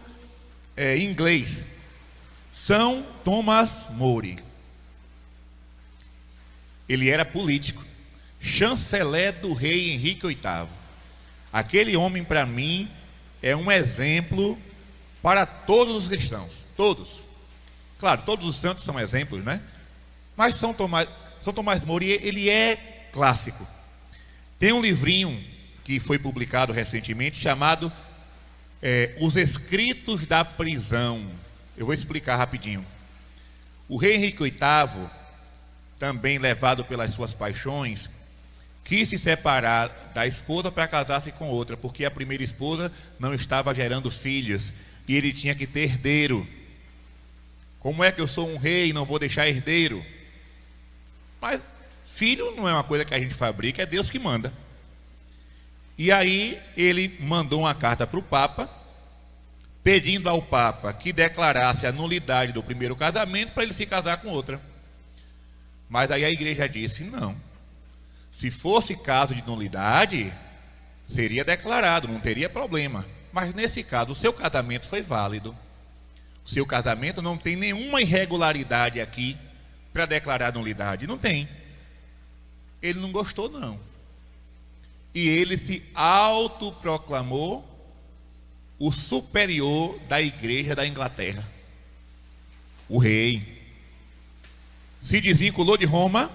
[SPEAKER 1] inglês, São Thomas More. Ele era político, chanceler do rei Henrique VIII. Aquele homem, para mim, é um exemplo para todos os cristãos, todos. Claro, todos os santos são exemplos, né? Mas São Thomas More, ele é clássico. Tem um livrinho que foi publicado recentemente chamado Os Escritos da Prisão. Eu vou explicar rapidinho. O rei Henrique VIII, também levado pelas suas paixões, quis se separar da esposa para casar-se com outra, porque a primeira esposa não estava gerando filhos e ele tinha que ter herdeiro. Como é que eu sou um rei e não vou deixar herdeiro? Mas filho não é uma coisa que a gente fabrica, é Deus que manda. E aí ele mandou uma carta para o Papa, pedindo ao Papa que declarasse a nulidade do primeiro casamento para ele se casar com outra. Mas aí a igreja disse: não. Se fosse caso de nulidade, seria declarado, não teria problema. Mas nesse caso, o seu casamento foi válido. O seu casamento não tem nenhuma irregularidade aqui para declarar nulidade. Não tem. Ele não gostou, não. E ele se autoproclamou o superior da igreja da Inglaterra. O rei. Se desvinculou de Roma.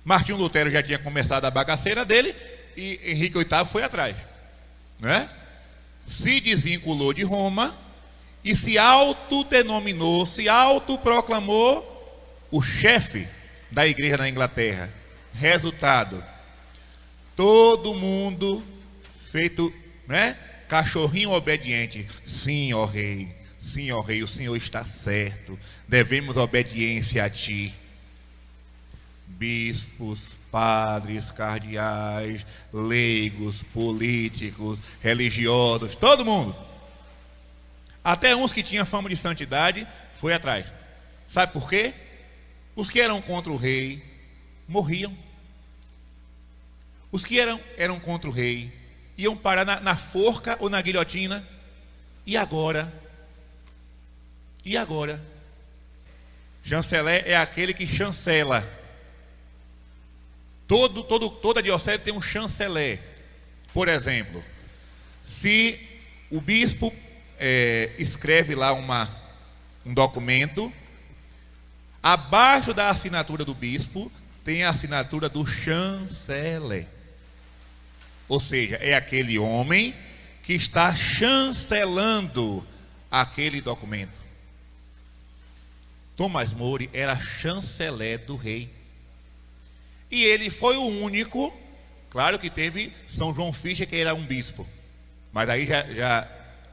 [SPEAKER 1] Martinho Lutero já tinha começado a bagaceira dele e Henrique VIII foi atrás, né? Se desvinculou de Roma e se autodenominou, se autoproclamou o chefe da igreja na Inglaterra. Resultado: todo mundo feito, né, cachorrinho obediente. Sim, ó rei, o Senhor está certo, devemos obediência a ti. Bispos, padres, cardeais, leigos, políticos, religiosos, todo mundo, até uns que tinham fama de santidade, foi atrás. Sabe por quê? Os que eram contra o rei morriam. Os que eram contra o rei iam parar na forca ou na guilhotina. E agora? Chanceler é aquele que chancela. Toda diocese tem um chanceler. Por exemplo, se o bispo escreve lá um documento, abaixo da assinatura do bispo tem a assinatura do chanceler. Ou seja, é aquele homem que está chancelando aquele documento. Tomás More era chanceler do rei. E ele foi o único, claro que teve São João Fischer, que era um bispo, mas aí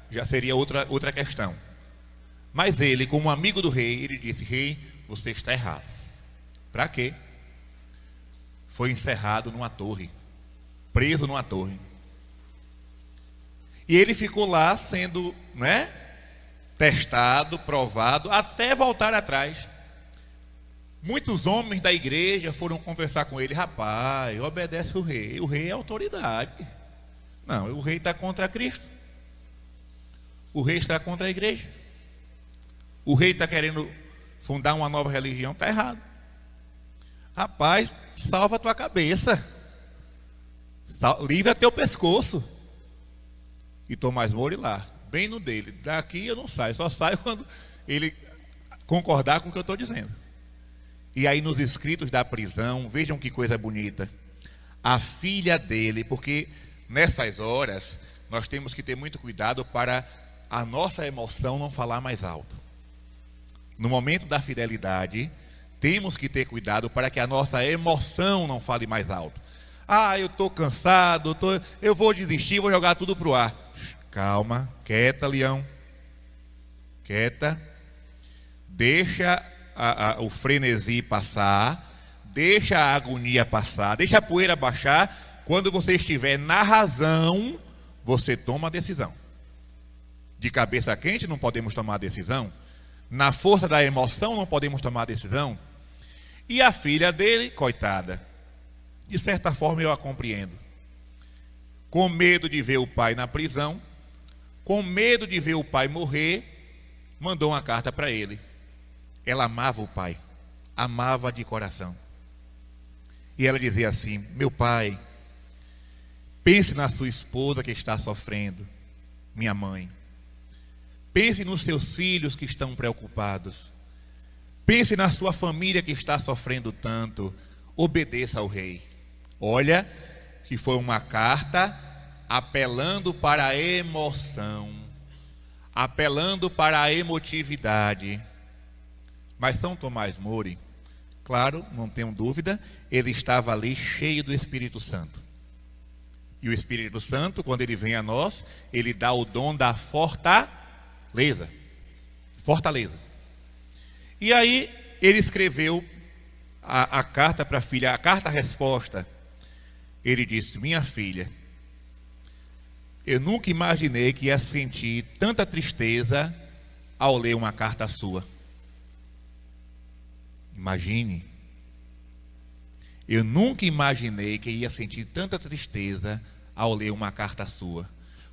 [SPEAKER 1] já seria outra questão. Mas ele, como amigo do rei, ele disse: rei, você está errado. Para quê? Foi encerrado numa torre, preso numa torre. E ele ficou lá sendo, né, testado, provado, até voltar atrás. Muitos homens da igreja foram conversar com ele: rapaz, obedece o rei é autoridade. Não, o rei está contra Cristo, o rei está contra a igreja, o rei está querendo fundar uma nova religião, está errado. Rapaz, salva a tua cabeça, livra teu pescoço. E Tomás More lá, bem no dele: daqui eu não saio, só saio quando ele concordar com o que eu estou dizendo. E aí nos escritos da prisão, vejam que coisa bonita, a filha dele, porque nessas horas nós temos que ter muito cuidado para a nossa emoção não falar mais alto. No momento da fidelidade, temos que ter cuidado para que a nossa emoção não fale mais alto. Ah, eu estou cansado, eu vou desistir, vou jogar tudo para o ar. Calma, quieta, leão. Quieta. Deixa o frenesi passar, deixa a agonia passar, deixa a poeira baixar. Quando você estiver na razão, você toma a decisão. De cabeça quente não podemos tomar a decisão. Na força da emoção não podemos tomar a decisão. E a filha dele, coitada, de certa forma eu a compreendo. Com medo de ver o pai na prisão, com medo de ver o pai morrer, mandou uma carta para ele. Ela amava o pai, amava de coração. E ela dizia assim: meu pai, pense na sua esposa que está sofrendo, minha mãe. Pense nos seus filhos que estão preocupados. Pense na sua família que está sofrendo tanto. Obedeça ao rei. Olha, que foi uma carta apelando para a emoção, apelando para a emotividade. Mas São Tomás More, claro, não tenho dúvida, ele estava ali cheio do Espírito Santo. E o Espírito Santo, quando ele vem a nós, ele dá o dom da fortaleza. E aí ele escreveu a carta para a filha, a carta-resposta. Ele disse: minha filha, eu nunca imaginei que ia sentir tanta tristeza ao ler uma carta sua. Imagine. Eu nunca imaginei que ia sentir tanta tristeza ao ler uma carta sua.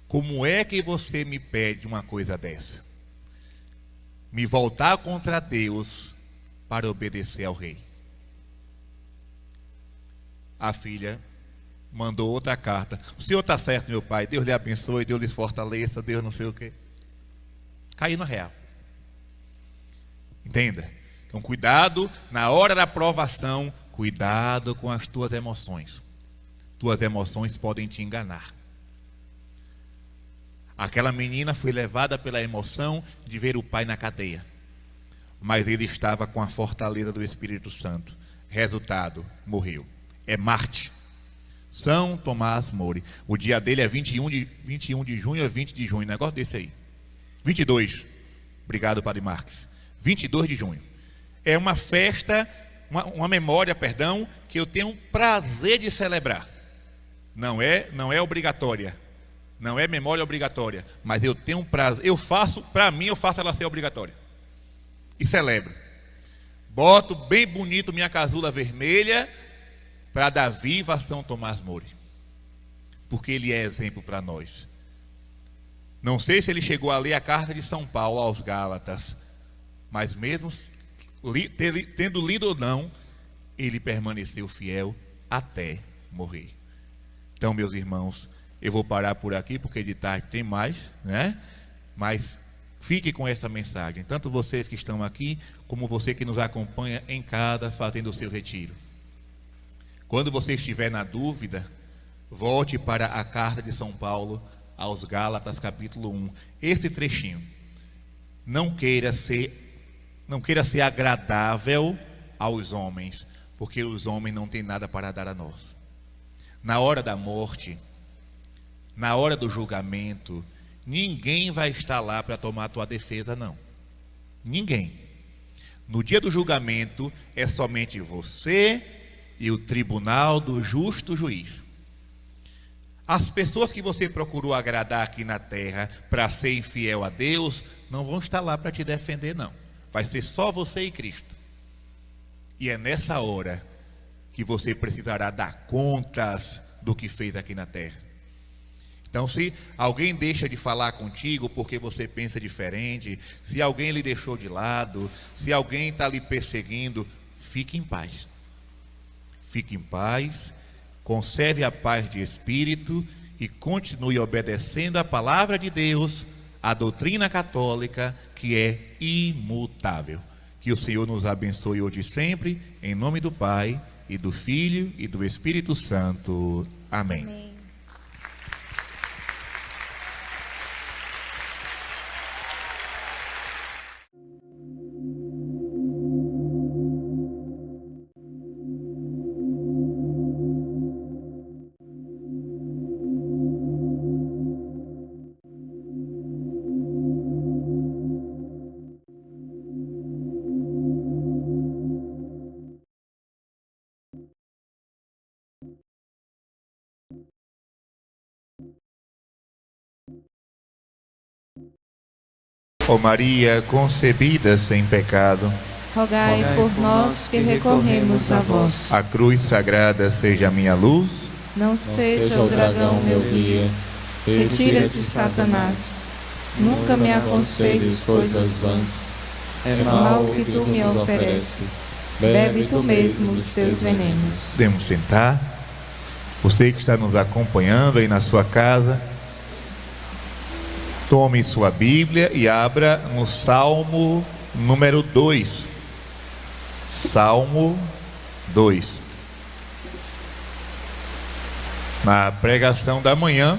[SPEAKER 1] Como é que você me pede uma coisa dessa? Me voltar contra Deus para obedecer ao rei. A filha mandou outra carta: o senhor está certo, meu pai, Deus lhe abençoe, Deus lhe fortaleça, Deus não sei o quê. Caiu no real. Entenda? Então cuidado na hora da provação, cuidado com as tuas emoções. Tuas emoções podem te enganar. Aquela menina foi levada pela emoção de ver o pai na cadeia, mas ele estava com a fortaleza do Espírito Santo. Resultado, morreu. É Marte. São Tomás More. O dia dele é 21 de junho ou 20 de junho, negócio desse aí. 22. Obrigado, Padre Marques. 22 de junho. É uma festa, uma memória, perdão, que eu tenho prazer de celebrar. Não é obrigatória. Não é memória obrigatória, mas eu tenho prazer. Eu faço, para mim, eu faço ela ser obrigatória. E celebro. Boto bem bonito minha casula vermelha para dar viva a São Tomás More, porque ele é exemplo para nós. Não sei se ele chegou a ler a carta de São Paulo aos Gálatas, mas mesmo tendo lido ou não, ele permaneceu fiel até morrer. Então, meus irmãos, eu vou parar por aqui, porque de tarde tem mais, né? Mas fique com essa mensagem, tanto vocês que estão aqui, como você que nos acompanha em casa, fazendo o seu retiro. Quando você estiver na dúvida, volte para a carta de São Paulo aos Gálatas, capítulo 1. Esse trechinho. Não queira ser agradável aos homens, porque os homens não têm nada para dar a nós. Na hora da morte, na hora do julgamento, ninguém vai estar lá para tomar a tua defesa, não. Ninguém. No dia do julgamento, é somente você e o tribunal do justo juiz. As pessoas que você procurou agradar aqui na terra para ser infiel a Deus, não vão estar lá para te defender, não. Vai ser só você e Cristo. E é nessa hora que você precisará dar contas do que fez aqui na terra. Então, se alguém deixa de falar contigo porque você pensa diferente, se alguém lhe deixou de lado, se alguém está lhe perseguindo, fique em paz. Fique em paz, conserve a paz de espírito e continue obedecendo a palavra de Deus, a doutrina católica, que é imutável. Que o Senhor nos abençoe hoje e sempre, em nome do Pai, e do Filho, e do Espírito Santo. Amém.
[SPEAKER 2] Amém.
[SPEAKER 1] Ó Maria, concebida sem pecado,
[SPEAKER 2] Rogai por nós que recorremos a vós.
[SPEAKER 1] a cruz sagrada seja a minha luz.
[SPEAKER 2] Não seja o dragão meu guia. Retira-te, Satanás. Nunca me aconselhes coisas vãs. É mal que tu me ofereces. Bebe tu mesmo os teus venenos.
[SPEAKER 1] Podemos sentar. Você que está nos acompanhando aí na sua casa, tome sua Bíblia e abra no Salmo número 2. Salmo 2. Na pregação da manhã,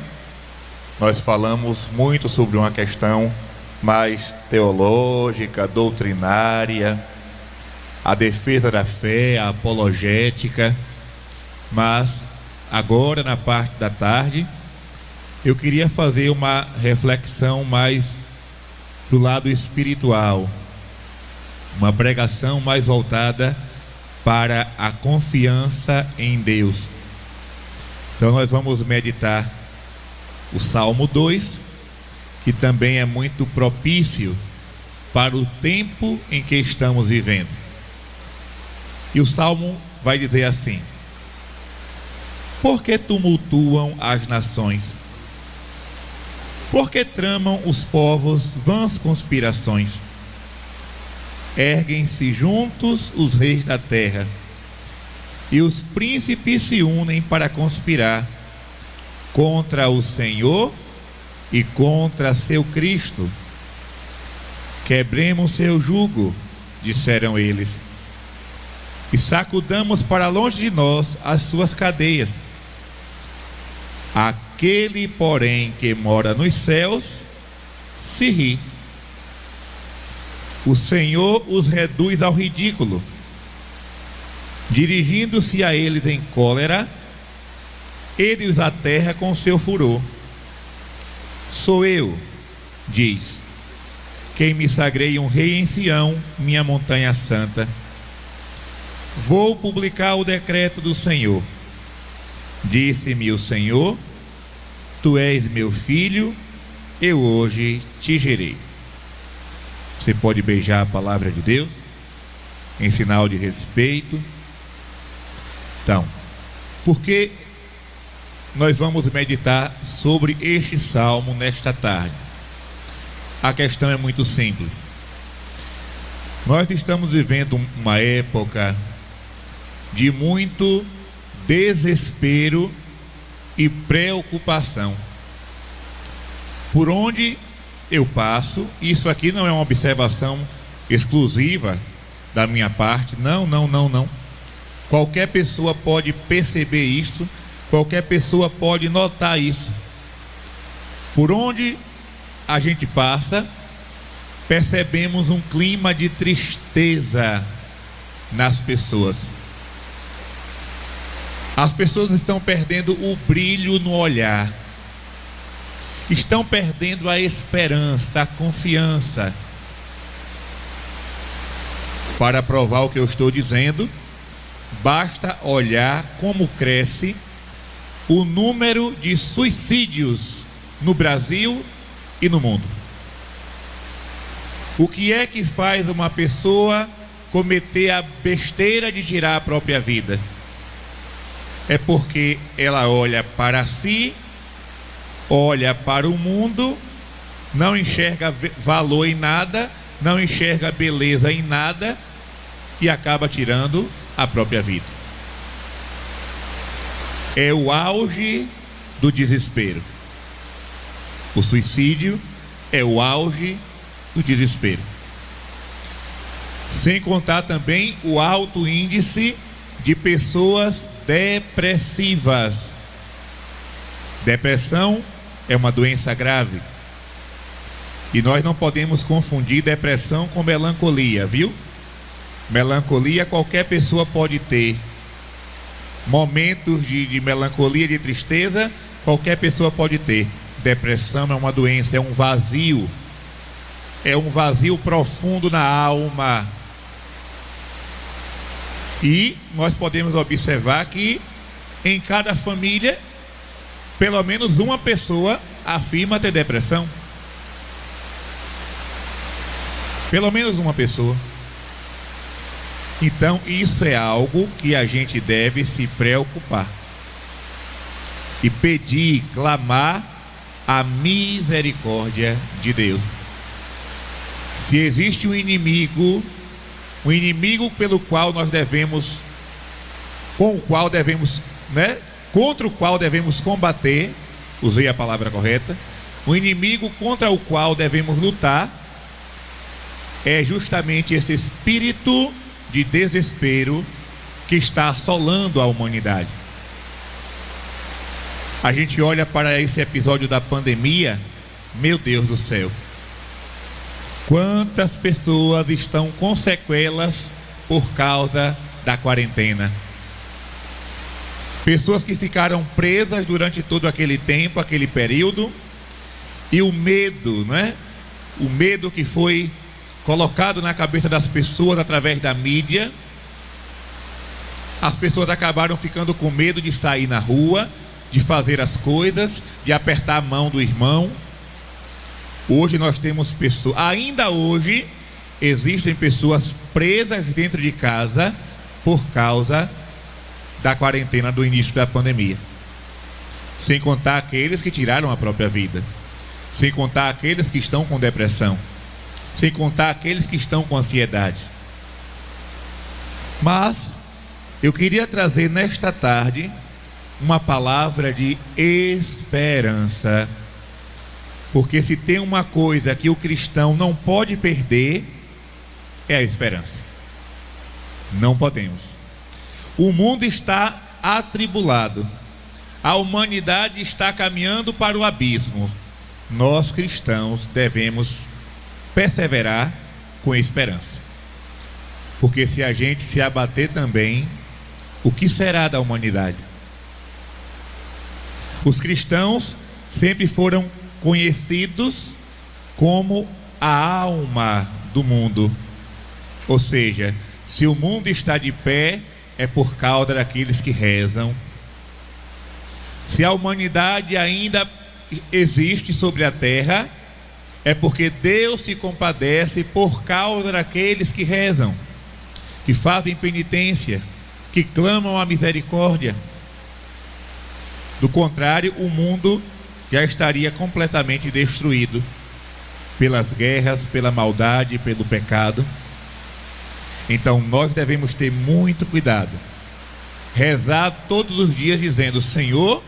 [SPEAKER 1] nós falamos muito sobre uma questão mais teológica, doutrinária, a defesa da fé, a apologética. Mas agora, na parte da tarde, eu queria fazer uma reflexão mais do lado espiritual, uma pregação mais voltada para a confiança em Deus. Então nós vamos meditar o Salmo 2, que também é muito propício para o tempo em que estamos vivendo. E o Salmo vai dizer assim: por que tumultuam as nações? Por que tramam os povos vãs conspirações? Erguem-se juntos os reis da terra, e os príncipes se unem para conspirar contra o Senhor e contra seu Cristo. Quebremos seu jugo, disseram eles, e sacudamos para longe de nós as suas cadeias. Aquele, porém, que mora nos céus, se ri. O Senhor os reduz ao ridículo. Dirigindo-se a eles em cólera, ele os aterra com seu furor. Sou eu, diz, quem me sagrei um rei em Sião, minha montanha santa. Vou publicar o decreto do Senhor. Disse-me o Senhor: tu és meu filho, eu hoje te gerei. Você pode beijar a palavra de Deus em sinal de respeito. Então, por que nós vamos meditar sobre este salmo nesta tarde? A questão é muito simples. Nós estamos vivendo uma época de muito desespero e preocupação. Por onde eu passo, isso aqui não é uma observação exclusiva da minha parte, não. Qualquer pessoa pode perceber isso, qualquer pessoa pode notar isso. Por onde a gente passa, percebemos um clima de tristeza nas pessoas. As pessoas estão perdendo o brilho no olhar, estão perdendo a esperança, a confiança. Para provar o que eu estou dizendo, basta olhar como cresce o número de suicídios no Brasil e no mundo. O que é que faz uma pessoa cometer a besteira de tirar a própria vida? É porque ela olha para si, olha para o mundo, não enxerga valor em nada, não enxerga beleza em nada e acaba tirando a própria vida. É o auge do desespero. O suicídio é o auge do desespero. Sem contar também o alto índice de pessoas depressivas. Depressão é uma doença grave. E nós não podemos confundir depressão com melancolia, viu? Melancolia qualquer pessoa pode ter. Momentos de melancolia, de tristeza, qualquer pessoa pode ter. Depressão é uma doença, é um vazio. É um vazio profundo na alma. E nós podemos observar que em cada família, pelo menos uma pessoa afirma ter depressão. Pelo menos uma pessoa. Então isso é algo que a gente deve se preocupar e pedir, clamar a misericórdia de Deus. Se existe um inimigo pelo qual nós devemos, contra o qual devemos combater, usei a palavra correta, o inimigo contra o qual devemos lutar, é justamente esse espírito de desespero que está assolando a humanidade. A gente olha para esse episódio da pandemia, meu Deus do céu, quantas pessoas estão com sequelas por causa da quarentena. Pessoas que ficaram presas durante todo aquele tempo, aquele período, e o medo, O medo que foi colocado na cabeça das pessoas através da mídia. As pessoas acabaram ficando com medo de sair na rua, de fazer as coisas, de apertar a mão do irmão. Hoje nós temos pessoas, ainda hoje existem pessoas presas dentro de casa por causa da quarentena do início da pandemia. Sem contar aqueles que tiraram a própria vida, sem contar aqueles que estão com depressão, sem contar aqueles que estão com ansiedade. Mas eu queria trazer nesta tarde uma palavra de esperança, porque se tem uma coisa que o cristão não pode perder, é a esperança. Não podemos. O mundo está atribulado. A humanidade está caminhando para o abismo. Nós cristãos devemos perseverar com esperança. Porque se a gente se abater também, o que será da humanidade? Os cristãos sempre foram conhecidos como a alma do mundo. Ou seja, se o mundo está de pé, é por causa daqueles que rezam. Se a humanidade ainda existe sobre a terra, é porque Deus se compadece por causa daqueles que rezam, que fazem penitência, que clamam a misericórdia. Do contrário, o mundo já estaria completamente destruído pelas guerras, pela maldade, pelo pecado. Então nós devemos ter muito cuidado, rezar todos os dias dizendo: Senhor,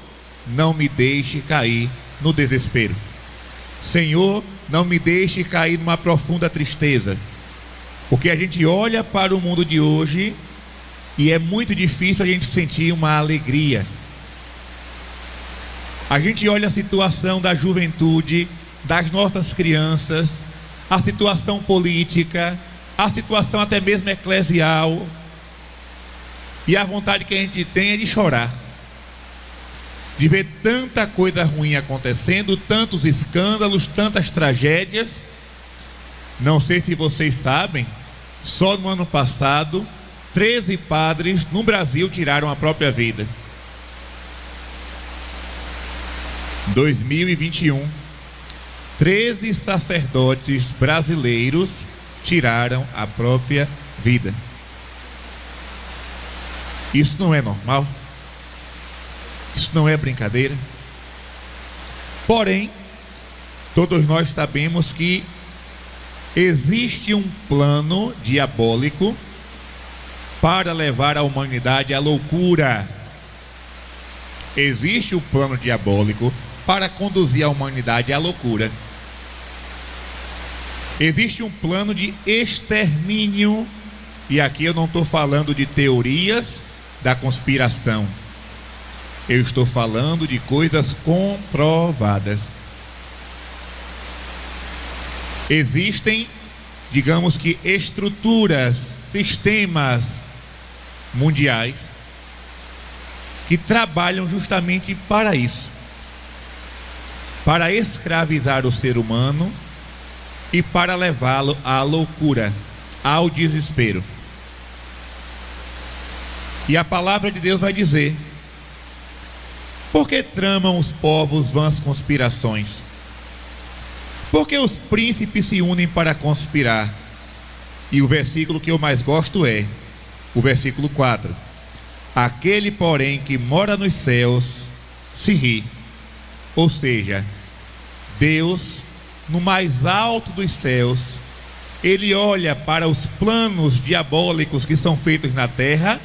[SPEAKER 1] não me deixe cair no desespero. Senhor, não me deixe cair numa profunda tristeza. Porque a gente olha para o mundo de hoje e é muito difícil a gente sentir uma alegria. A gente olha a situação da juventude, das nossas crianças, a situação política, a situação até mesmo eclesial, e a vontade que a gente tem é de chorar, de ver tanta coisa ruim acontecendo, tantos escândalos, tantas tragédias. Não sei se vocês sabem, só no ano passado 13 padres no Brasil tiraram a própria vida. 2021, 13 sacerdotes brasileiros tiraram a própria vida. Isso não é normal? Isso não é brincadeira? Porém, todos nós sabemos que existe um plano diabólico para levar a humanidade à loucura. Existe um plano diabólico para conduzir a humanidade à loucura. Existe um plano de extermínio, e aqui eu não estou falando de teorias da conspiração. Eu estou falando de coisas comprovadas. Existem, digamos que, estruturas, sistemas mundiais que trabalham justamente para isso, para escravizar o ser humano e para levá-lo à loucura, ao desespero. E a palavra de Deus vai dizer: por que tramam os povos vãs conspirações? Por que os príncipes se unem para conspirar? E o versículo que eu mais gosto é o versículo 4. Aquele, porém, que mora nos céus se ri. Ou seja, Deus, no mais alto dos céus, Ele olha para os planos diabólicos que são feitos na terra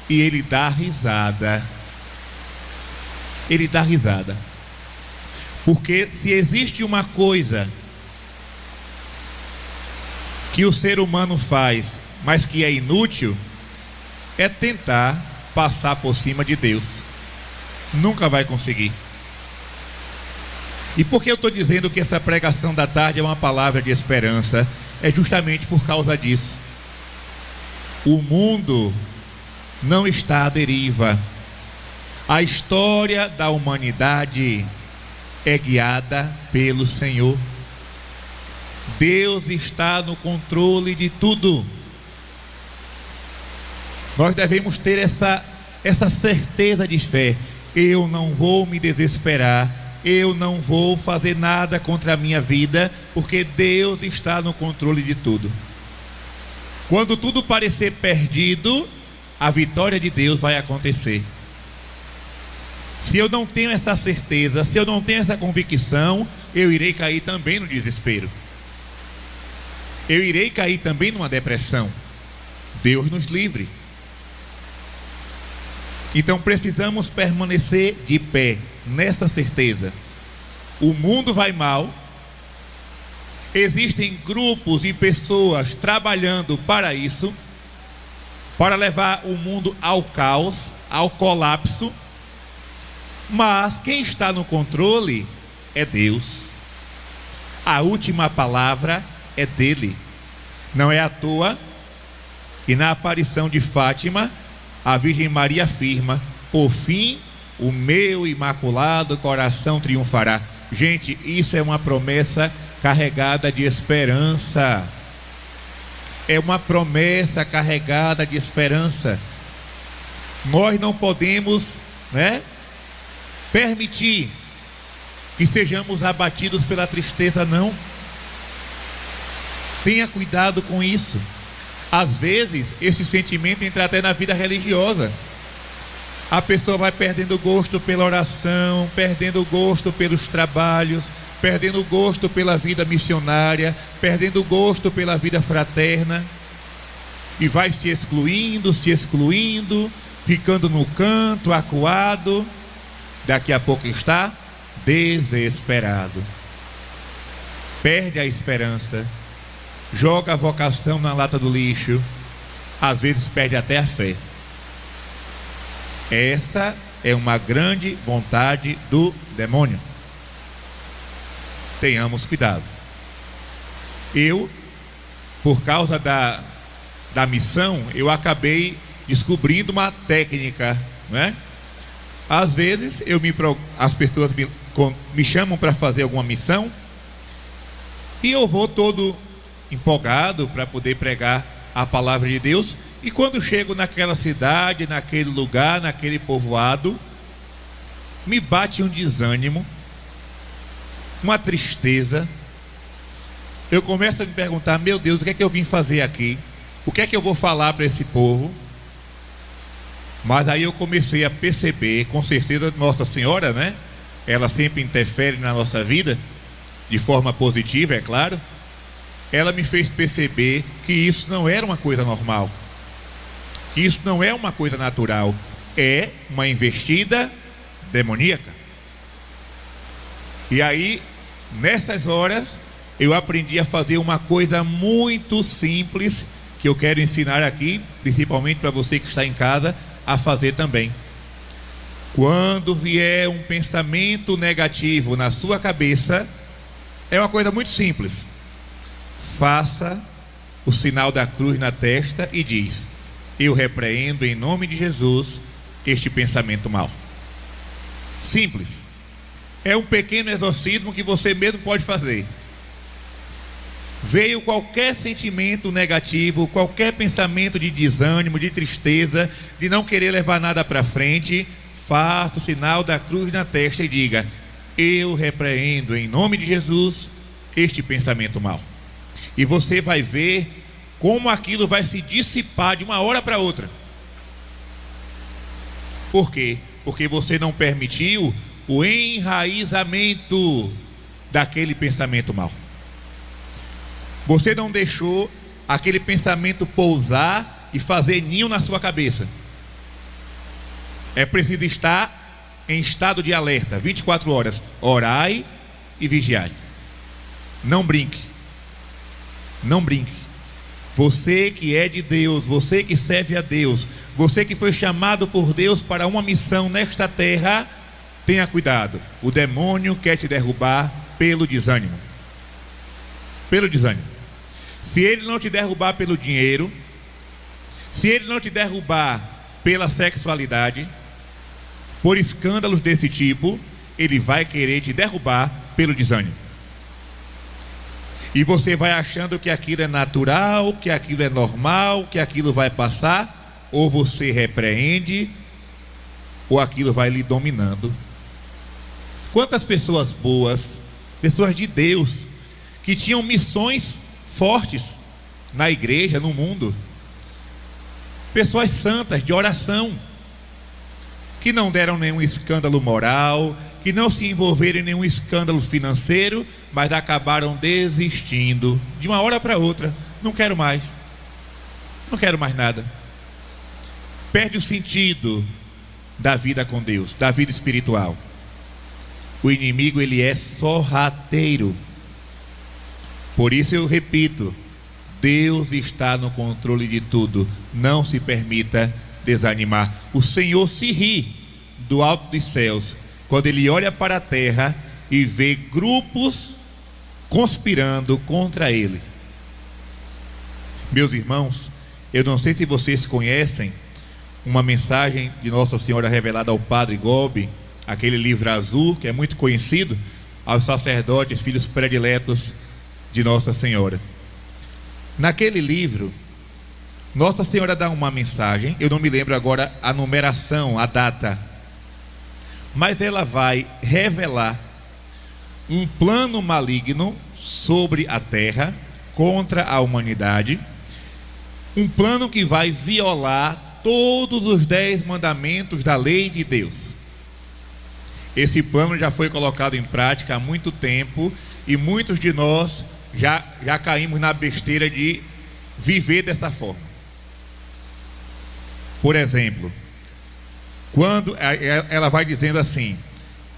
[SPEAKER 1] e Ele dá risada. Ele dá risada. Porque se existe uma coisa que o ser humano faz, mas que é inútil, é tentar passar por cima de Deus. Nunca vai conseguir. E por que eu estou dizendo que essa pregação da tarde é uma palavra de esperança? É justamente por causa disso. O mundo não está à deriva. A história da humanidade é guiada pelo Senhor. Deus está no controle de tudo. Nós devemos ter essa certeza de fé. Eu não vou me desesperar. Eu não vou fazer nada contra a minha vida, porque Deus está no controle de tudo. Quando tudo parecer perdido, a vitória de Deus vai acontecer. Se eu não tenho essa certeza, se eu não tenho essa convicção, eu irei cair também no desespero. Eu irei cair também numa depressão. Deus nos livre. Então precisamos permanecer de pé nessa certeza. O mundo vai mal. Existem grupos e pessoas trabalhando para isso, para levar o mundo ao caos, ao colapso. Mas quem está no controle é Deus. A última palavra é dele. Não é à toa que na aparição de Fátima, a Virgem Maria afirma: por fim, o meu imaculado coração triunfará. Gente, isso é uma promessa carregada de esperança. É uma promessa carregada de esperança. Nós não podemos, permitir que sejamos abatidos pela tristeza, não. Tenha cuidado com isso. Às vezes, esse sentimento entra até na vida religiosa. A pessoa vai perdendo gosto pela oração, perdendo gosto pelos trabalhos, perdendo gosto pela vida missionária, perdendo gosto pela vida fraterna, e vai se excluindo, ficando no canto, acuado. Daqui a pouco está desesperado. Perde a esperança, joga a vocação na lata do lixo, às vezes perde até a fé. Essa é uma grande vontade do demônio. Tenhamos cuidado. Eu, por causa da missão, eu acabei descobrindo uma técnica, Às vezes as pessoas me chamam para fazer alguma missão e eu vou todo empolgado para poder pregar a palavra de Deus. E quando chego naquela cidade, naquele lugar, naquele povoado, me bate um desânimo, uma tristeza. Eu começo a me perguntar: meu Deus, o que é que eu vim fazer aqui? O que é que eu vou falar para esse povo? Mas aí eu comecei a perceber, com certeza Nossa Senhora, ela sempre interfere na nossa vida, de forma positiva, é claro. Ela me fez perceber que isso não era uma coisa normal, que isso não é uma coisa natural, é uma investida demoníaca. E aí, nessas horas, eu aprendi a fazer uma coisa muito simples, que eu quero ensinar aqui, principalmente para você que está em casa, a fazer também. Quando vier um pensamento negativo na sua cabeça, é uma coisa muito simples. Faça o sinal da cruz na testa e diz: eu repreendo em nome de Jesus este pensamento mau. Simples. É um pequeno exorcismo que você mesmo pode fazer. Veio qualquer sentimento negativo, qualquer pensamento de desânimo, de tristeza, de não querer levar nada para frente, faça o sinal da cruz na testa e diga: eu repreendo em nome de Jesus este pensamento mau. E você vai ver como aquilo vai se dissipar de uma hora para outra. Por quê? Porque você não permitiu o enraizamento daquele pensamento mau. Você não deixou aquele pensamento pousar e fazer ninho na sua cabeça. É preciso estar em estado de alerta, 24 horas. Orai e vigiai. Não brinque. Não brinque. Você que é de Deus, você que serve a Deus, você que foi chamado por Deus para uma missão nesta terra, tenha cuidado. O demônio quer te derrubar pelo desânimo. Pelo desânimo. Se ele não te derrubar pelo dinheiro, se ele não te derrubar pela sexualidade, por escândalos desse tipo, ele vai querer te derrubar pelo desânimo. E você vai achando que aquilo é natural, que aquilo é normal, que aquilo vai passar, ou você repreende, ou aquilo vai lhe dominando. Quantas pessoas boas, pessoas de Deus, que tinham missões fortes na igreja, no mundo, pessoas santas de oração, que não deram nenhum escândalo moral, que não se envolveram em nenhum escândalo financeiro, mas acabaram desistindo de uma hora para outra. Não quero mais nada. Perde o sentido da vida com Deus, da vida espiritual. O inimigo, ele é sorrateiro. Por isso eu repito: Deus está no controle de tudo. Não se permita desanimar. O Senhor se ri do alto dos céus quando ele olha para a terra e vê grupos conspirando contra ele. Meus irmãos, eu não sei se vocês conhecem uma mensagem de Nossa Senhora revelada ao Padre Gobi, aquele livro azul que é muito conhecido aos sacerdotes, filhos prediletos de Nossa Senhora. Naquele livro, Nossa Senhora dá uma mensagem, eu não me lembro agora a numeração, a data, mas ela vai revelar um plano maligno sobre a terra, contra a humanidade, um plano que vai violar todos os 10 mandamentos da lei de Deus. Esse plano já foi colocado em prática há muito tempo e muitos de nós já caímos na besteira de viver dessa forma. Por exemplo, quando ela vai dizendo assim: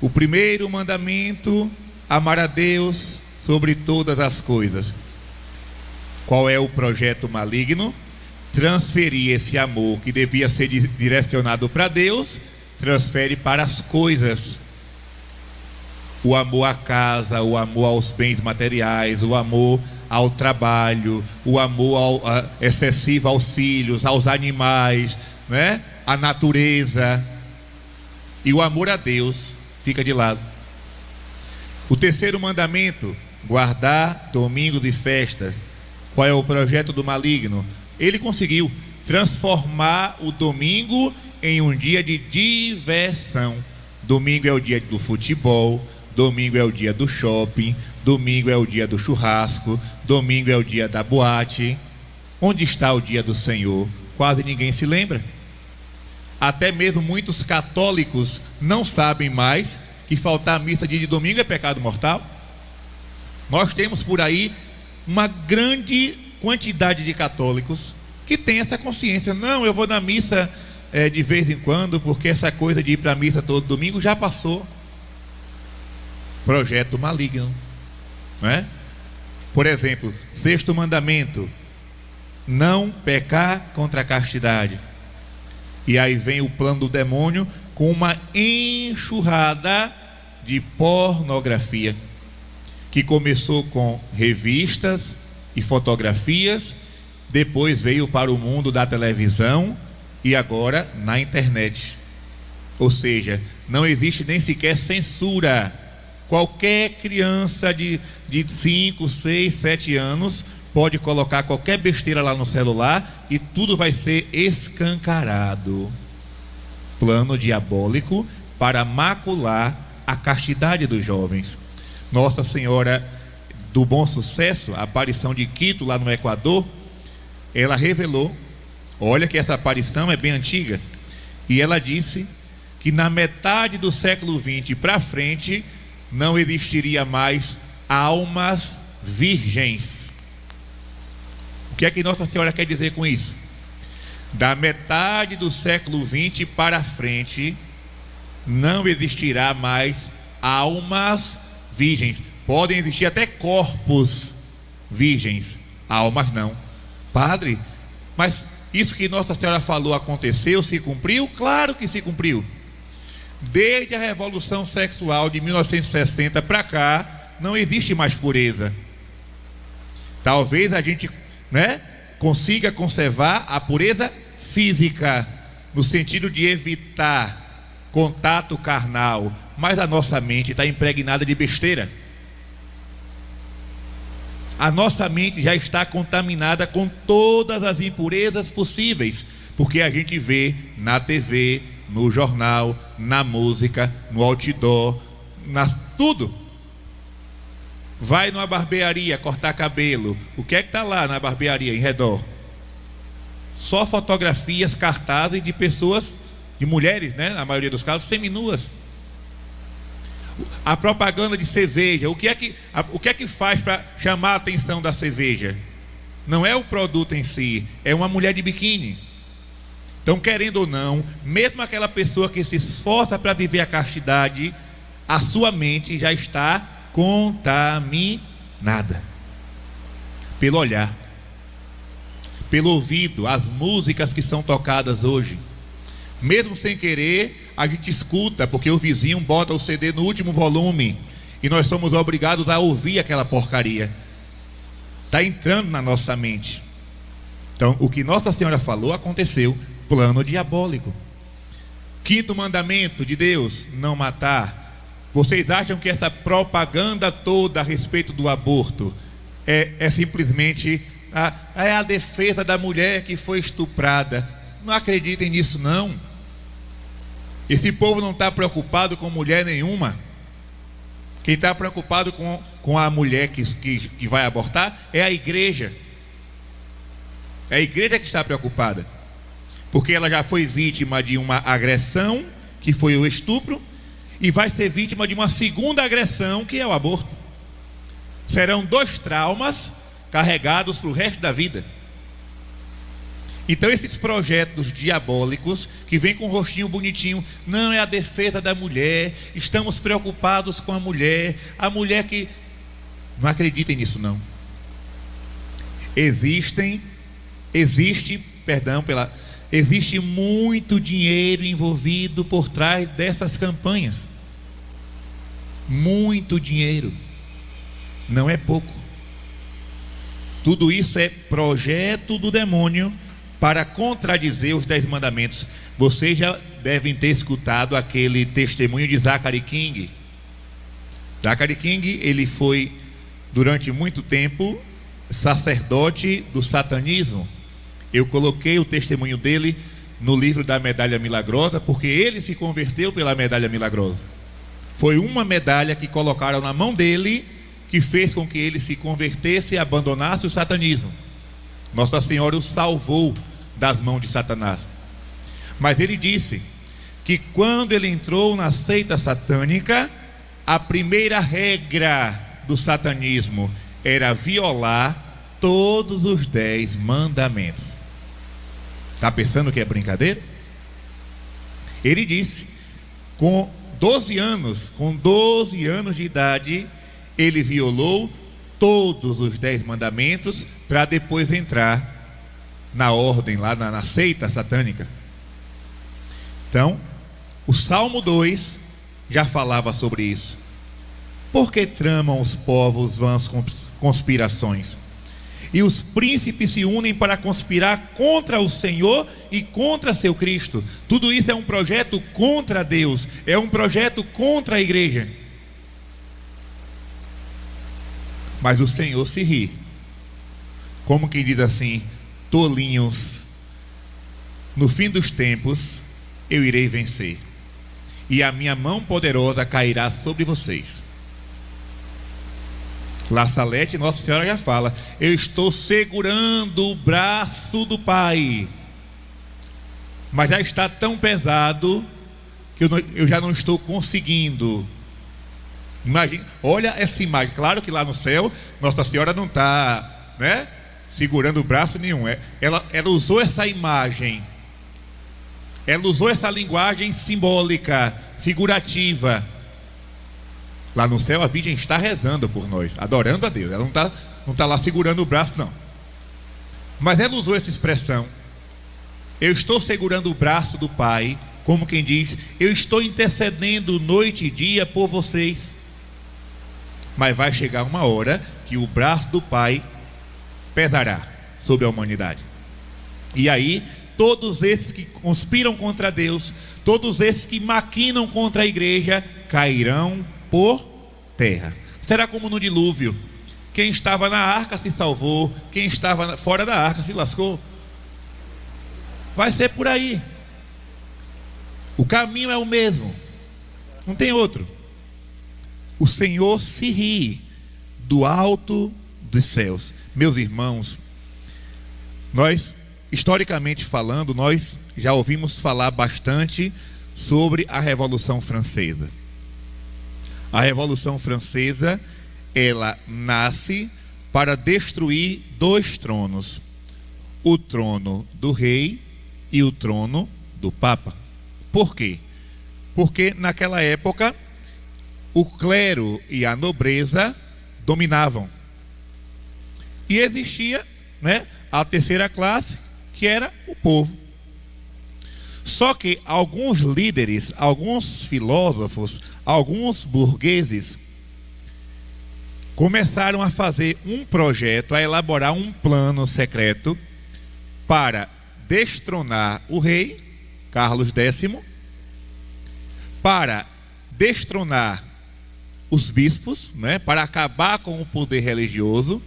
[SPEAKER 1] o primeiro mandamento, amar a Deus sobre todas as coisas. Qual é o projeto maligno? Transferir esse amor que devia ser direcionado para Deus, transfere para as coisas. O amor à casa, o amor aos bens materiais, o amor ao trabalho, o amor excessivo aos filhos, aos animais, né? A natureza. E o amor a Deus fica de lado. O terceiro mandamento, guardar domingos e festas. Qual é o projeto do maligno? Ele conseguiu transformar o domingo em um dia de diversão. Domingo é o dia do futebol, domingo é o dia do shopping, domingo é o dia do churrasco, domingo é o dia da boate. Onde está o dia do Senhor? Quase ninguém se lembra. Até mesmo muitos católicos não sabem mais que faltar a missa dia de domingo é pecado mortal. Nós temos por aí uma grande quantidade de católicos que tem essa consciência. Não, eu vou na missa de vez em quando, porque essa coisa de ir para a missa todo domingo já passou. Projeto maligno, não é? Por exemplo, sexto mandamento: não pecar contra a castidade. E aí vem o plano do demônio com uma enxurrada de pornografia, que começou com revistas e fotografias, depois veio para o mundo da televisão e agora na internet. Ou seja, não existe nem sequer censura. Qualquer criança de 5, 6, 7 anos pode colocar qualquer besteira lá no celular e tudo vai ser escancarado. Plano diabólico para macular a castidade dos jovens. Nossa Senhora do Bom Sucesso, a aparição de Quito lá no Equador, ela revelou, olha que essa aparição é bem antiga, e ela disse que na metade do século XX para frente não existiria mais almas virgens. O que é que Nossa Senhora quer dizer com isso? Da metade do século XX para frente não existirá mais almas virgens. Podem existir até corpos virgens, almas não. Padre, mas isso que Nossa Senhora falou aconteceu, se cumpriu? Claro que se cumpriu. Desde a Revolução Sexual de 1960 para cá, não existe mais pureza. Talvez a gente, consiga conservar a pureza física, no sentido de evitar contato carnal, mas a nossa mente está impregnada de besteira. A nossa mente já está contaminada com todas as impurezas possíveis, porque a gente vê na TV, no jornal, na música, no outdoor, tudo. Vai numa barbearia cortar cabelo, o que é que está lá na barbearia em redor? Só fotografias, cartazes de pessoas, de mulheres, na maioria dos casos, seminuas. A propaganda de cerveja, o que é que faz para chamar a atenção da cerveja? Não é o produto em si, é uma mulher de biquíni. Então, querendo ou não, mesmo aquela pessoa que se esforça para viver a castidade, a sua mente já está contaminada pelo olhar, pelo ouvido, as músicas que são tocadas hoje. Mesmo sem querer, a gente escuta, porque o vizinho bota o CD no último volume e nós somos obrigados a ouvir aquela porcaria. Está entrando na nossa mente. Então, o que Nossa Senhora falou aconteceu. Plano diabólico. Quinto mandamento de Deus: não matar. Vocês acham que essa propaganda toda a respeito do aborto é simplesmente a defesa da mulher que foi estuprada? Não acreditem nisso, não. Esse povo não está preocupado com mulher nenhuma. Quem está preocupado com a mulher que vai abortar é a igreja. É a igreja que está preocupada, porque ela já foi vítima de uma agressão, que foi o estupro, e vai ser vítima de uma segunda agressão, que é o aborto. Serão 2 traumas carregados para o resto da vida. Então esses projetos diabólicos, que vêm com um rostinho bonitinho, não é a defesa da mulher, estamos preocupados com a mulher que... Não acreditem nisso, não. Existe muito dinheiro envolvido por trás dessas campanhas. Muito dinheiro. Não é pouco. Tudo isso é projeto do demônio para contradizer os 10 mandamentos. Vocês já devem ter escutado aquele testemunho de Zachary King. Zachary King, ele foi durante muito tempo sacerdote do satanismo. Eu coloquei o testemunho dele no livro da Medalha Milagrosa, porque ele se converteu pela Medalha Milagrosa. Foi uma medalha que colocaram na mão dele que fez com que ele se convertesse e abandonasse o satanismo. Nossa Senhora o salvou das mãos de Satanás. Mas ele disse que quando ele entrou na seita satânica, a primeira regra do satanismo era violar todos os 10 mandamentos. Está pensando que é brincadeira? Ele disse, com 12 anos de idade, ele violou todos os 10 mandamentos para depois entrar na ordem, lá na seita satânica. Então, o Salmo 2 já falava sobre isso. Por que tramam os povos vãs conspirações? E os príncipes se unem para conspirar contra o Senhor e contra seu Cristo. Tudo isso é um projeto contra Deus, é um projeto contra a igreja. Mas o Senhor se ri, como quem diz assim: tolinhos, no fim dos tempos eu irei vencer, e a minha mão poderosa cairá sobre vocês. La Salete, Nossa Senhora já fala: eu estou segurando o braço do Pai, mas já está tão pesado que eu já não estou conseguindo. Imagina, olha essa imagem. Claro que lá no céu Nossa Senhora não está, né, segurando o braço nenhum. Ela usou essa imagem, ela usou essa linguagem simbólica, figurativa. Lá no céu a Virgem está rezando por nós, adorando a Deus. Ela não está lá segurando o braço, não. Mas ela usou essa expressão: eu estou segurando o braço do Pai, como quem diz: eu estou intercedendo noite e dia por vocês. Mas vai chegar uma hora que o braço do Pai pesará sobre a humanidade. E aí, todos esses que conspiram contra Deus, todos esses que maquinam contra a igreja, cairão por terra. Será como no dilúvio: quem estava na arca se salvou, quem estava fora da arca se lascou. Vai ser por aí. O caminho é o mesmo, não tem outro. O Senhor se ri do alto dos céus. Meus irmãos, nós, historicamente falando, nós já ouvimos falar bastante sobre a Revolução Francesa. A Revolução Francesa, ela nasce para destruir 2 tronos: o trono do rei e o trono do Papa. Por quê? Porque naquela época o clero e a nobreza dominavam. E existia, né, a terceira classe, que era o povo. Só que alguns líderes, alguns filósofos, alguns burgueses começaram a fazer um projeto, a elaborar um plano secreto para destronar o rei Carlos X, para destronar os bispos, né, para acabar com o poder religioso.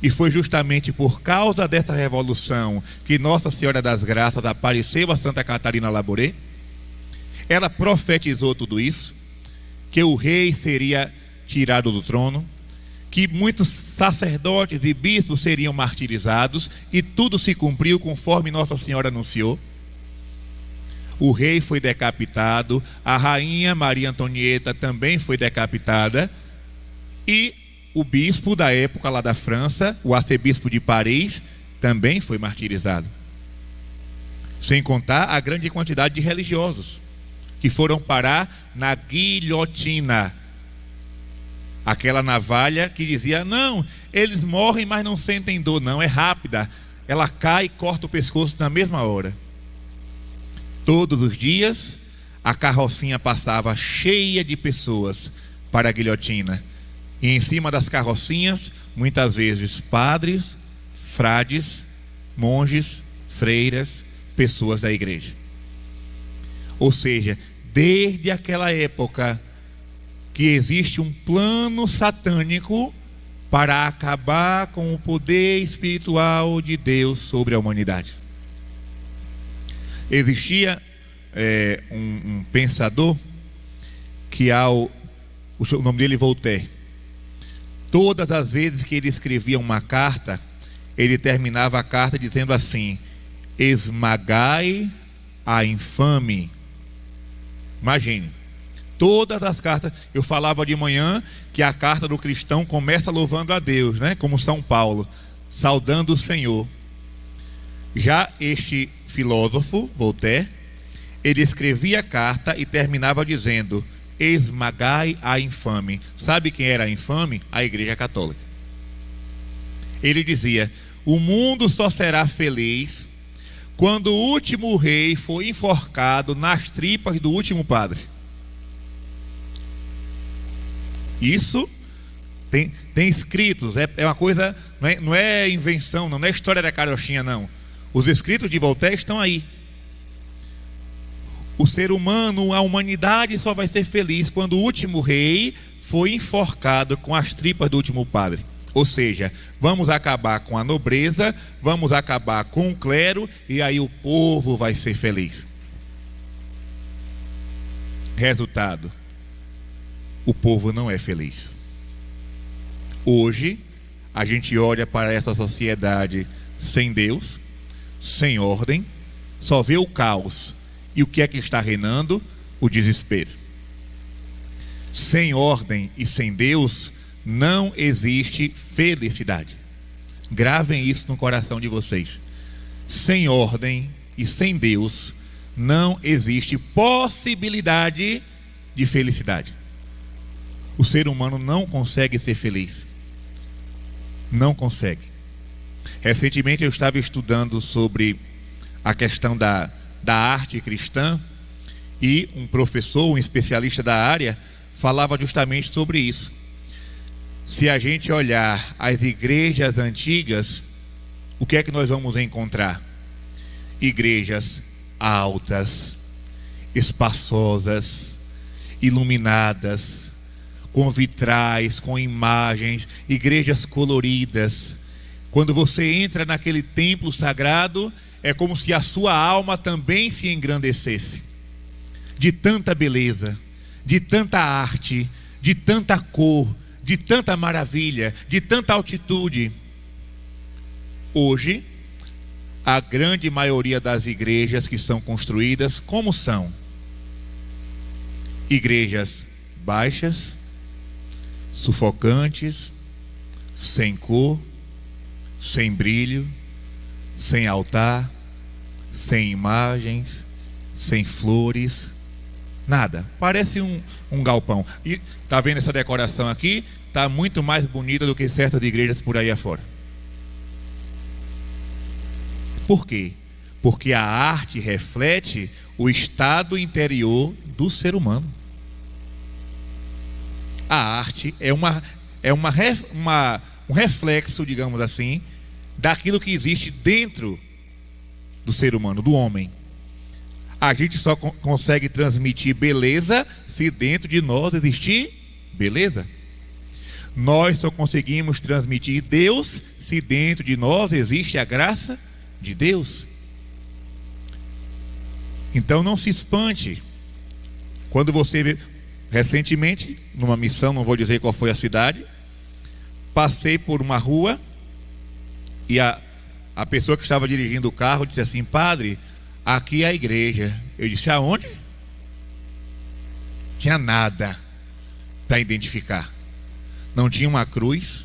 [SPEAKER 1] E foi justamente por causa dessa revolução que Nossa Senhora das Graças apareceu a Santa Catarina Labouré. Ela profetizou tudo isso, que o rei seria tirado do trono, que muitos sacerdotes e bispos seriam martirizados, e tudo se cumpriu conforme Nossa Senhora anunciou. O rei foi decapitado, a rainha Maria Antonieta também foi decapitada, e o bispo da época lá da França, o arcebispo de Paris, também foi martirizado. Sem contar a grande quantidade de religiosos que foram parar na guilhotina, aquela navalha que dizia: não, eles morrem mas não sentem dor. Não, é rápida, ela cai e corta o pescoço na mesma hora. Todos os dias a carrocinha passava cheia de pessoas para a guilhotina, e em cima das carrocinhas muitas vezes padres, frades, monges, freiras, pessoas da igreja. Ou seja, desde aquela época que existe um plano satânico para acabar com o poder espiritual de Deus sobre a humanidade. Existia um pensador que o nome dele é Voltaire. Todas as vezes que ele escrevia uma carta, ele terminava a carta dizendo assim: esmagai a infame. Imagine, todas as cartas. Eu falava de manhã que a carta do cristão começa louvando a Deus, né? Como São Paulo, saudando o Senhor. Já este filósofo, Voltaire, ele escrevia a carta e terminava dizendo: esmagai a infame. Sabe quem era a infame? A Igreja Católica. Ele dizia: o mundo só será feliz quando o último rei for enforcado nas tripas do último padre. Isso tem escritos, é uma coisa, não é invenção, não é história da carochinha, não. Os escritos de Voltaire estão aí. O ser humano, a humanidade só vai ser feliz quando o último rei foi enforcado com as tripas do último padre. Ou seja, vamos acabar com a nobreza, vamos acabar com o clero, e aí o povo vai ser feliz. Resultado: o povo não é feliz. Hoje, a gente olha para essa sociedade sem Deus, sem ordem, só vê o caos. E o que é que está reinando? O desespero. Sem ordem e sem Deus não existe felicidade. Gravem isso no coração de vocês. Sem ordem e sem Deus não existe possibilidade de felicidade. O ser humano não consegue ser feliz. Não consegue. Recentemente eu estava estudando sobre a questão da arte cristã, e um professor, um especialista da área, falava justamente sobre isso. Se a gente olhar as igrejas antigas, o que é que nós vamos encontrar? Igrejas altas, espaçosas, iluminadas, com vitrais, com imagens, igrejas coloridas. Quando você entra naquele templo sagrado, é como se a sua alma também se engrandecesse, de tanta beleza, de tanta arte, de tanta cor, de tanta maravilha, de tanta altitude. Hoje, a grande maioria das igrejas que são construídas, como são? Igrejas baixas, sufocantes, sem cor, sem brilho, sem altar, sem imagens, sem flores, nada. Parece um galpão. E tá vendo essa decoração aqui? Tá muito mais bonita do que certas igrejas por aí afora. Por quê? Porque a arte reflete o estado interior do ser humano. A arte é um reflexo, digamos assim, daquilo que existe dentro do ser humano, do homem. A gente só consegue transmitir beleza se dentro de nós existir beleza. Nós só conseguimos transmitir Deus se dentro de nós existe a graça de Deus. Então não se espante quando você, recentemente, numa missão, não vou dizer qual foi a cidade, passei por uma rua e a pessoa que estava dirigindo o carro disse assim: padre, aqui é a igreja. Eu disse: aonde? Tinha nada para identificar. Não tinha uma cruz,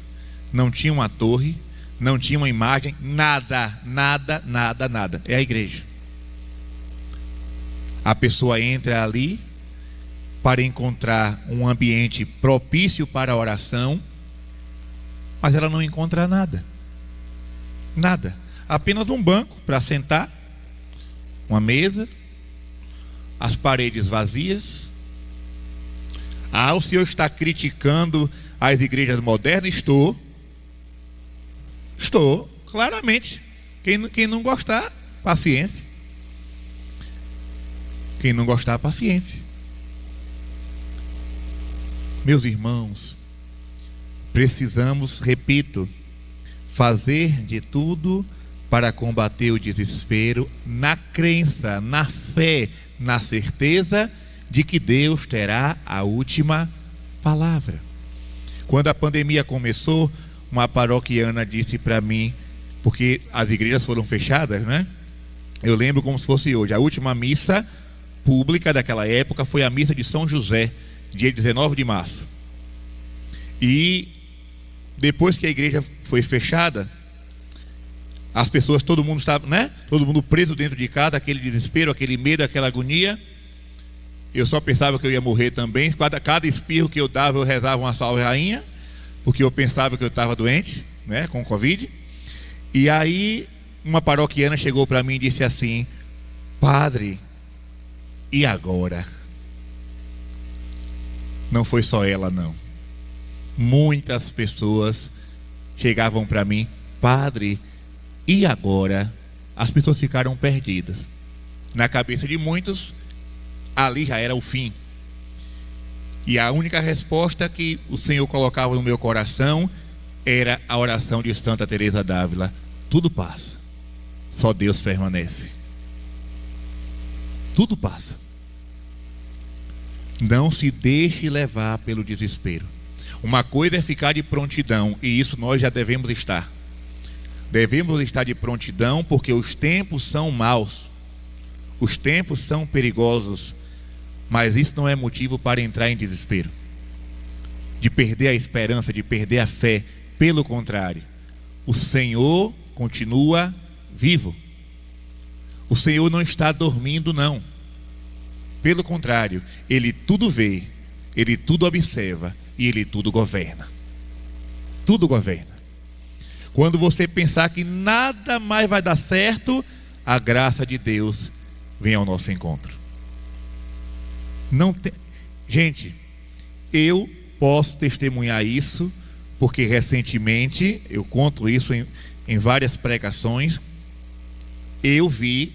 [SPEAKER 1] não tinha uma torre, não tinha uma imagem, nada. É a igreja. A pessoa entra ali para encontrar um ambiente propício para a oração, mas ela não encontra nada. Nada. Apenas um banco para sentar, uma mesa, as paredes vazias. O senhor está criticando as igrejas modernas? Estou, claramente. Quem não gostar, paciência. Quem não gostar, paciência. Meus irmãos, precisamos, repito, fazer de tudo para combater o desespero na crença, na fé, na certeza de que Deus terá a última palavra. Quando a pandemia começou, uma paroquiana disse para mim, porque as igrejas foram fechadas, né? Eu lembro como se fosse hoje. A última missa pública daquela época foi a missa de São José, dia 19 de março. E depois que a igreja foi fechada, as pessoas, todo mundo estava, né? Todo mundo preso dentro de casa, aquele desespero, aquele medo, aquela agonia. Eu só pensava que eu ia morrer também. Cada espirro que eu dava, eu rezava uma salve rainha, porque eu pensava que eu estava doente, né, com Covid. E aí uma paroquiana chegou para mim e disse assim: padre, e agora? Não foi só ela, não. Muitas pessoas chegavam para mim: padre, e agora? As pessoas ficaram perdidas. Na cabeça de muitos, ali já era o fim. E a única resposta que o Senhor colocava no meu coração era a oração de Santa Teresa d'Ávila: tudo passa, só Deus permanece. Tudo passa. Não se deixe levar pelo desespero. Uma coisa é ficar de prontidão, e isso nós já devemos estar. Devemos estar de prontidão, porque os tempos são maus, os tempos são perigosos. Mas isso não é motivo para entrar em desespero, de perder a esperança, de perder a fé. Pelo contrário, o Senhor continua vivo. O Senhor não está dormindo, não. Pelo contrário, Ele tudo vê, Ele tudo observa e Ele tudo governa. Tudo governa. Quando você pensar que nada mais vai dar certo, a graça de Deus vem ao nosso encontro. Gente, eu posso testemunhar isso, porque recentemente, eu conto isso em várias pregações, eu vi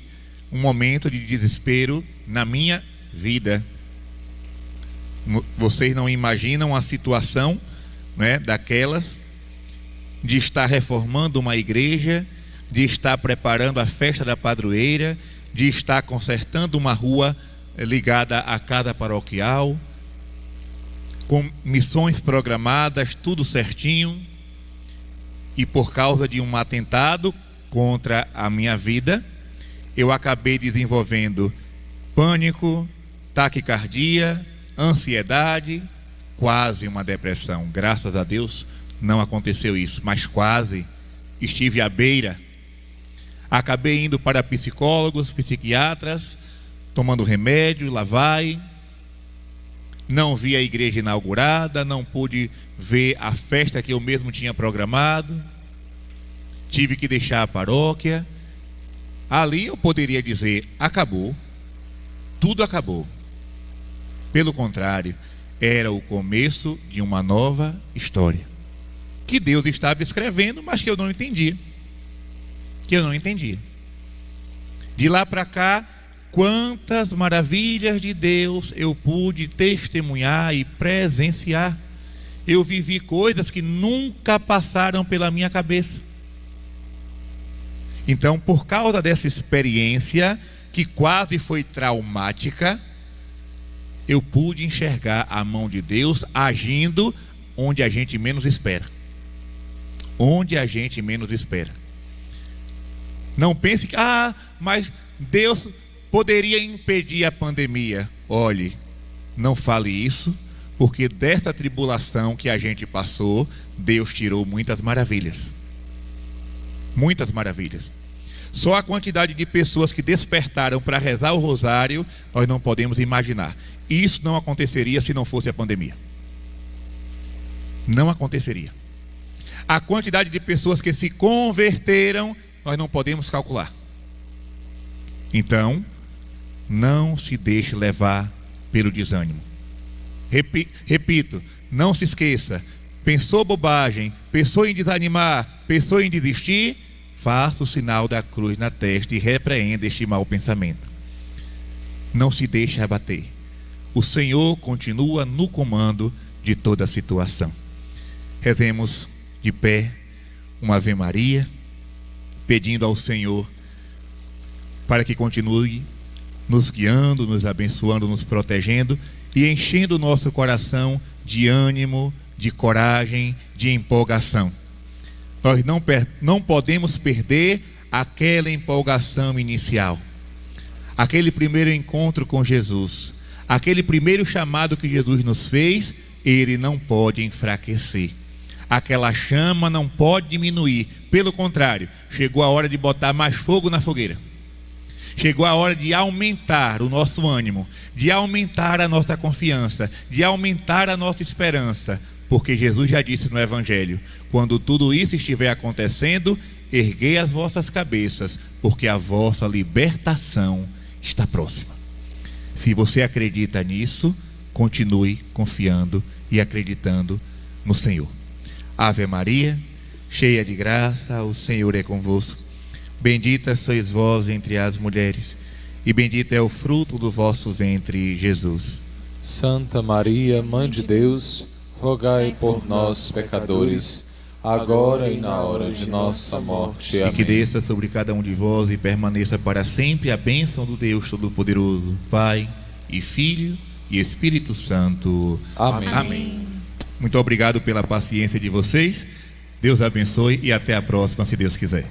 [SPEAKER 1] um momento de desespero na minha vida. Vocês não imaginam a situação, né, daquelas, de estar reformando uma igreja, de estar preparando a festa da padroeira, de estar consertando uma rua ligada à casa paroquial, com missões programadas, tudo certinho, e por causa de um atentado contra a minha vida, eu acabei desenvolvendo pânico, taquicardia, ansiedade, quase uma depressão. Graças a Deus não aconteceu isso, mas quase estive à beira. Acabei indo para psicólogos, psiquiatras, tomando remédio, lá vai. Não vi a igreja inaugurada, não pude ver a festa que eu mesmo tinha programado. Tive que deixar a paróquia. Ali eu poderia dizer: acabou, tudo acabou. Pelo contrário, era o começo de uma nova história que Deus estava escrevendo, mas que eu não entendia. De lá para cá, quantas maravilhas de Deus eu pude testemunhar e presenciar. Eu vivi coisas que nunca passaram pela minha cabeça. Então, por causa dessa experiência, que quase foi traumática, eu pude enxergar a mão de Deus agindo onde a gente menos espera. Onde a gente menos espera. Não pense que, mas Deus poderia impedir a pandemia. Olhe, não fale isso, porque desta tribulação que a gente passou, Deus tirou muitas maravilhas. Muitas maravilhas. Só a quantidade de pessoas que despertaram para rezar o rosário, nós não podemos imaginar. Isso não aconteceria se não fosse a pandemia. Não aconteceria. A quantidade de pessoas que se converteram, nós não podemos calcular. Então, não se deixe levar pelo desânimo. Repito, não se esqueça. Pensou bobagem, pensou em desanimar, pensou em desistir, faça o sinal da cruz na testa e repreenda este mau pensamento. Não se deixe abater. O Senhor continua no comando de toda a situação. Rezemos de pé uma Ave Maria, pedindo ao Senhor para que continue nos guiando, nos abençoando, nos protegendo e enchendo o nosso coração de ânimo, de coragem, de empolgação. Nós não podemos perder aquela empolgação inicial, aquele primeiro encontro com Jesus, aquele primeiro chamado que Jesus nos fez. Ele não pode enfraquecer. Aquela chama não pode diminuir. Pelo contrário, chegou a hora de botar mais fogo na fogueira. Chegou a hora de aumentar o nosso ânimo, de aumentar a nossa confiança, de aumentar a nossa esperança. Porque Jesus já disse no Evangelho: quando tudo isso estiver acontecendo, erguei as vossas cabeças, porque a vossa libertação está próxima. Se você acredita nisso, continue confiando e acreditando no Senhor. Ave Maria, cheia de graça, o Senhor é convosco. Bendita sois vós entre as mulheres, e bendito é o fruto do vosso ventre, Jesus.
[SPEAKER 2] Santa Maria, Mãe de Deus, rogai por nós, pecadores, agora e na hora de nossa morte. Amém.
[SPEAKER 1] E que desça sobre cada um de vós e permaneça para sempre a bênção do Deus Todo-Poderoso, Pai e Filho e Espírito Santo.
[SPEAKER 2] Amém.
[SPEAKER 1] Amém. Muito obrigado pela paciência de vocês. Deus abençoe e até a próxima, se Deus quiser.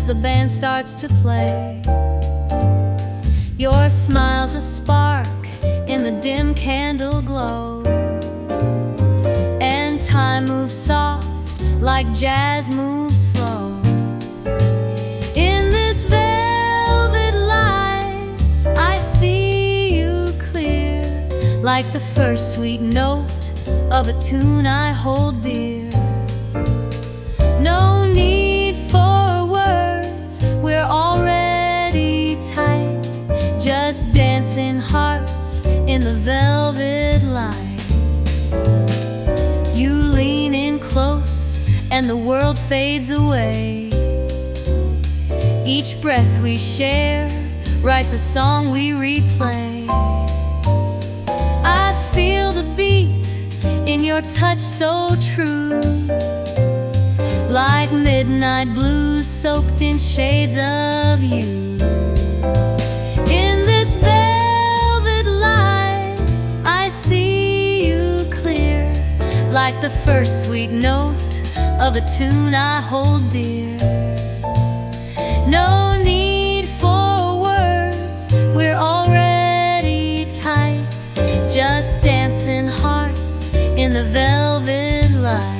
[SPEAKER 3] the band starts to play. Your smile's a spark in the dim candle glow, and time moves soft like jazz moves slow. In this velvet light, I see you clear, like the first sweet note of a tune I hold dear. No need for words, we're already tight, just dancing hearts in the velvet light. You lean in close and the world fades away. Each breath we share writes a song we replay. I feel the beat in your touch so true, like midnight blues soaked in shades of you. In this velvet light, I see you clear, like the first sweet note of a tune I hold dear. No need for words, we're already tight, just dancing hearts in the velvet light.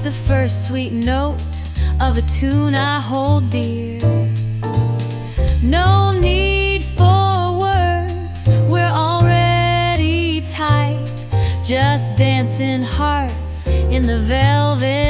[SPEAKER 3] The first sweet note of a tune I hold dear. No need for words, we're already tight, just dancing hearts in the velvet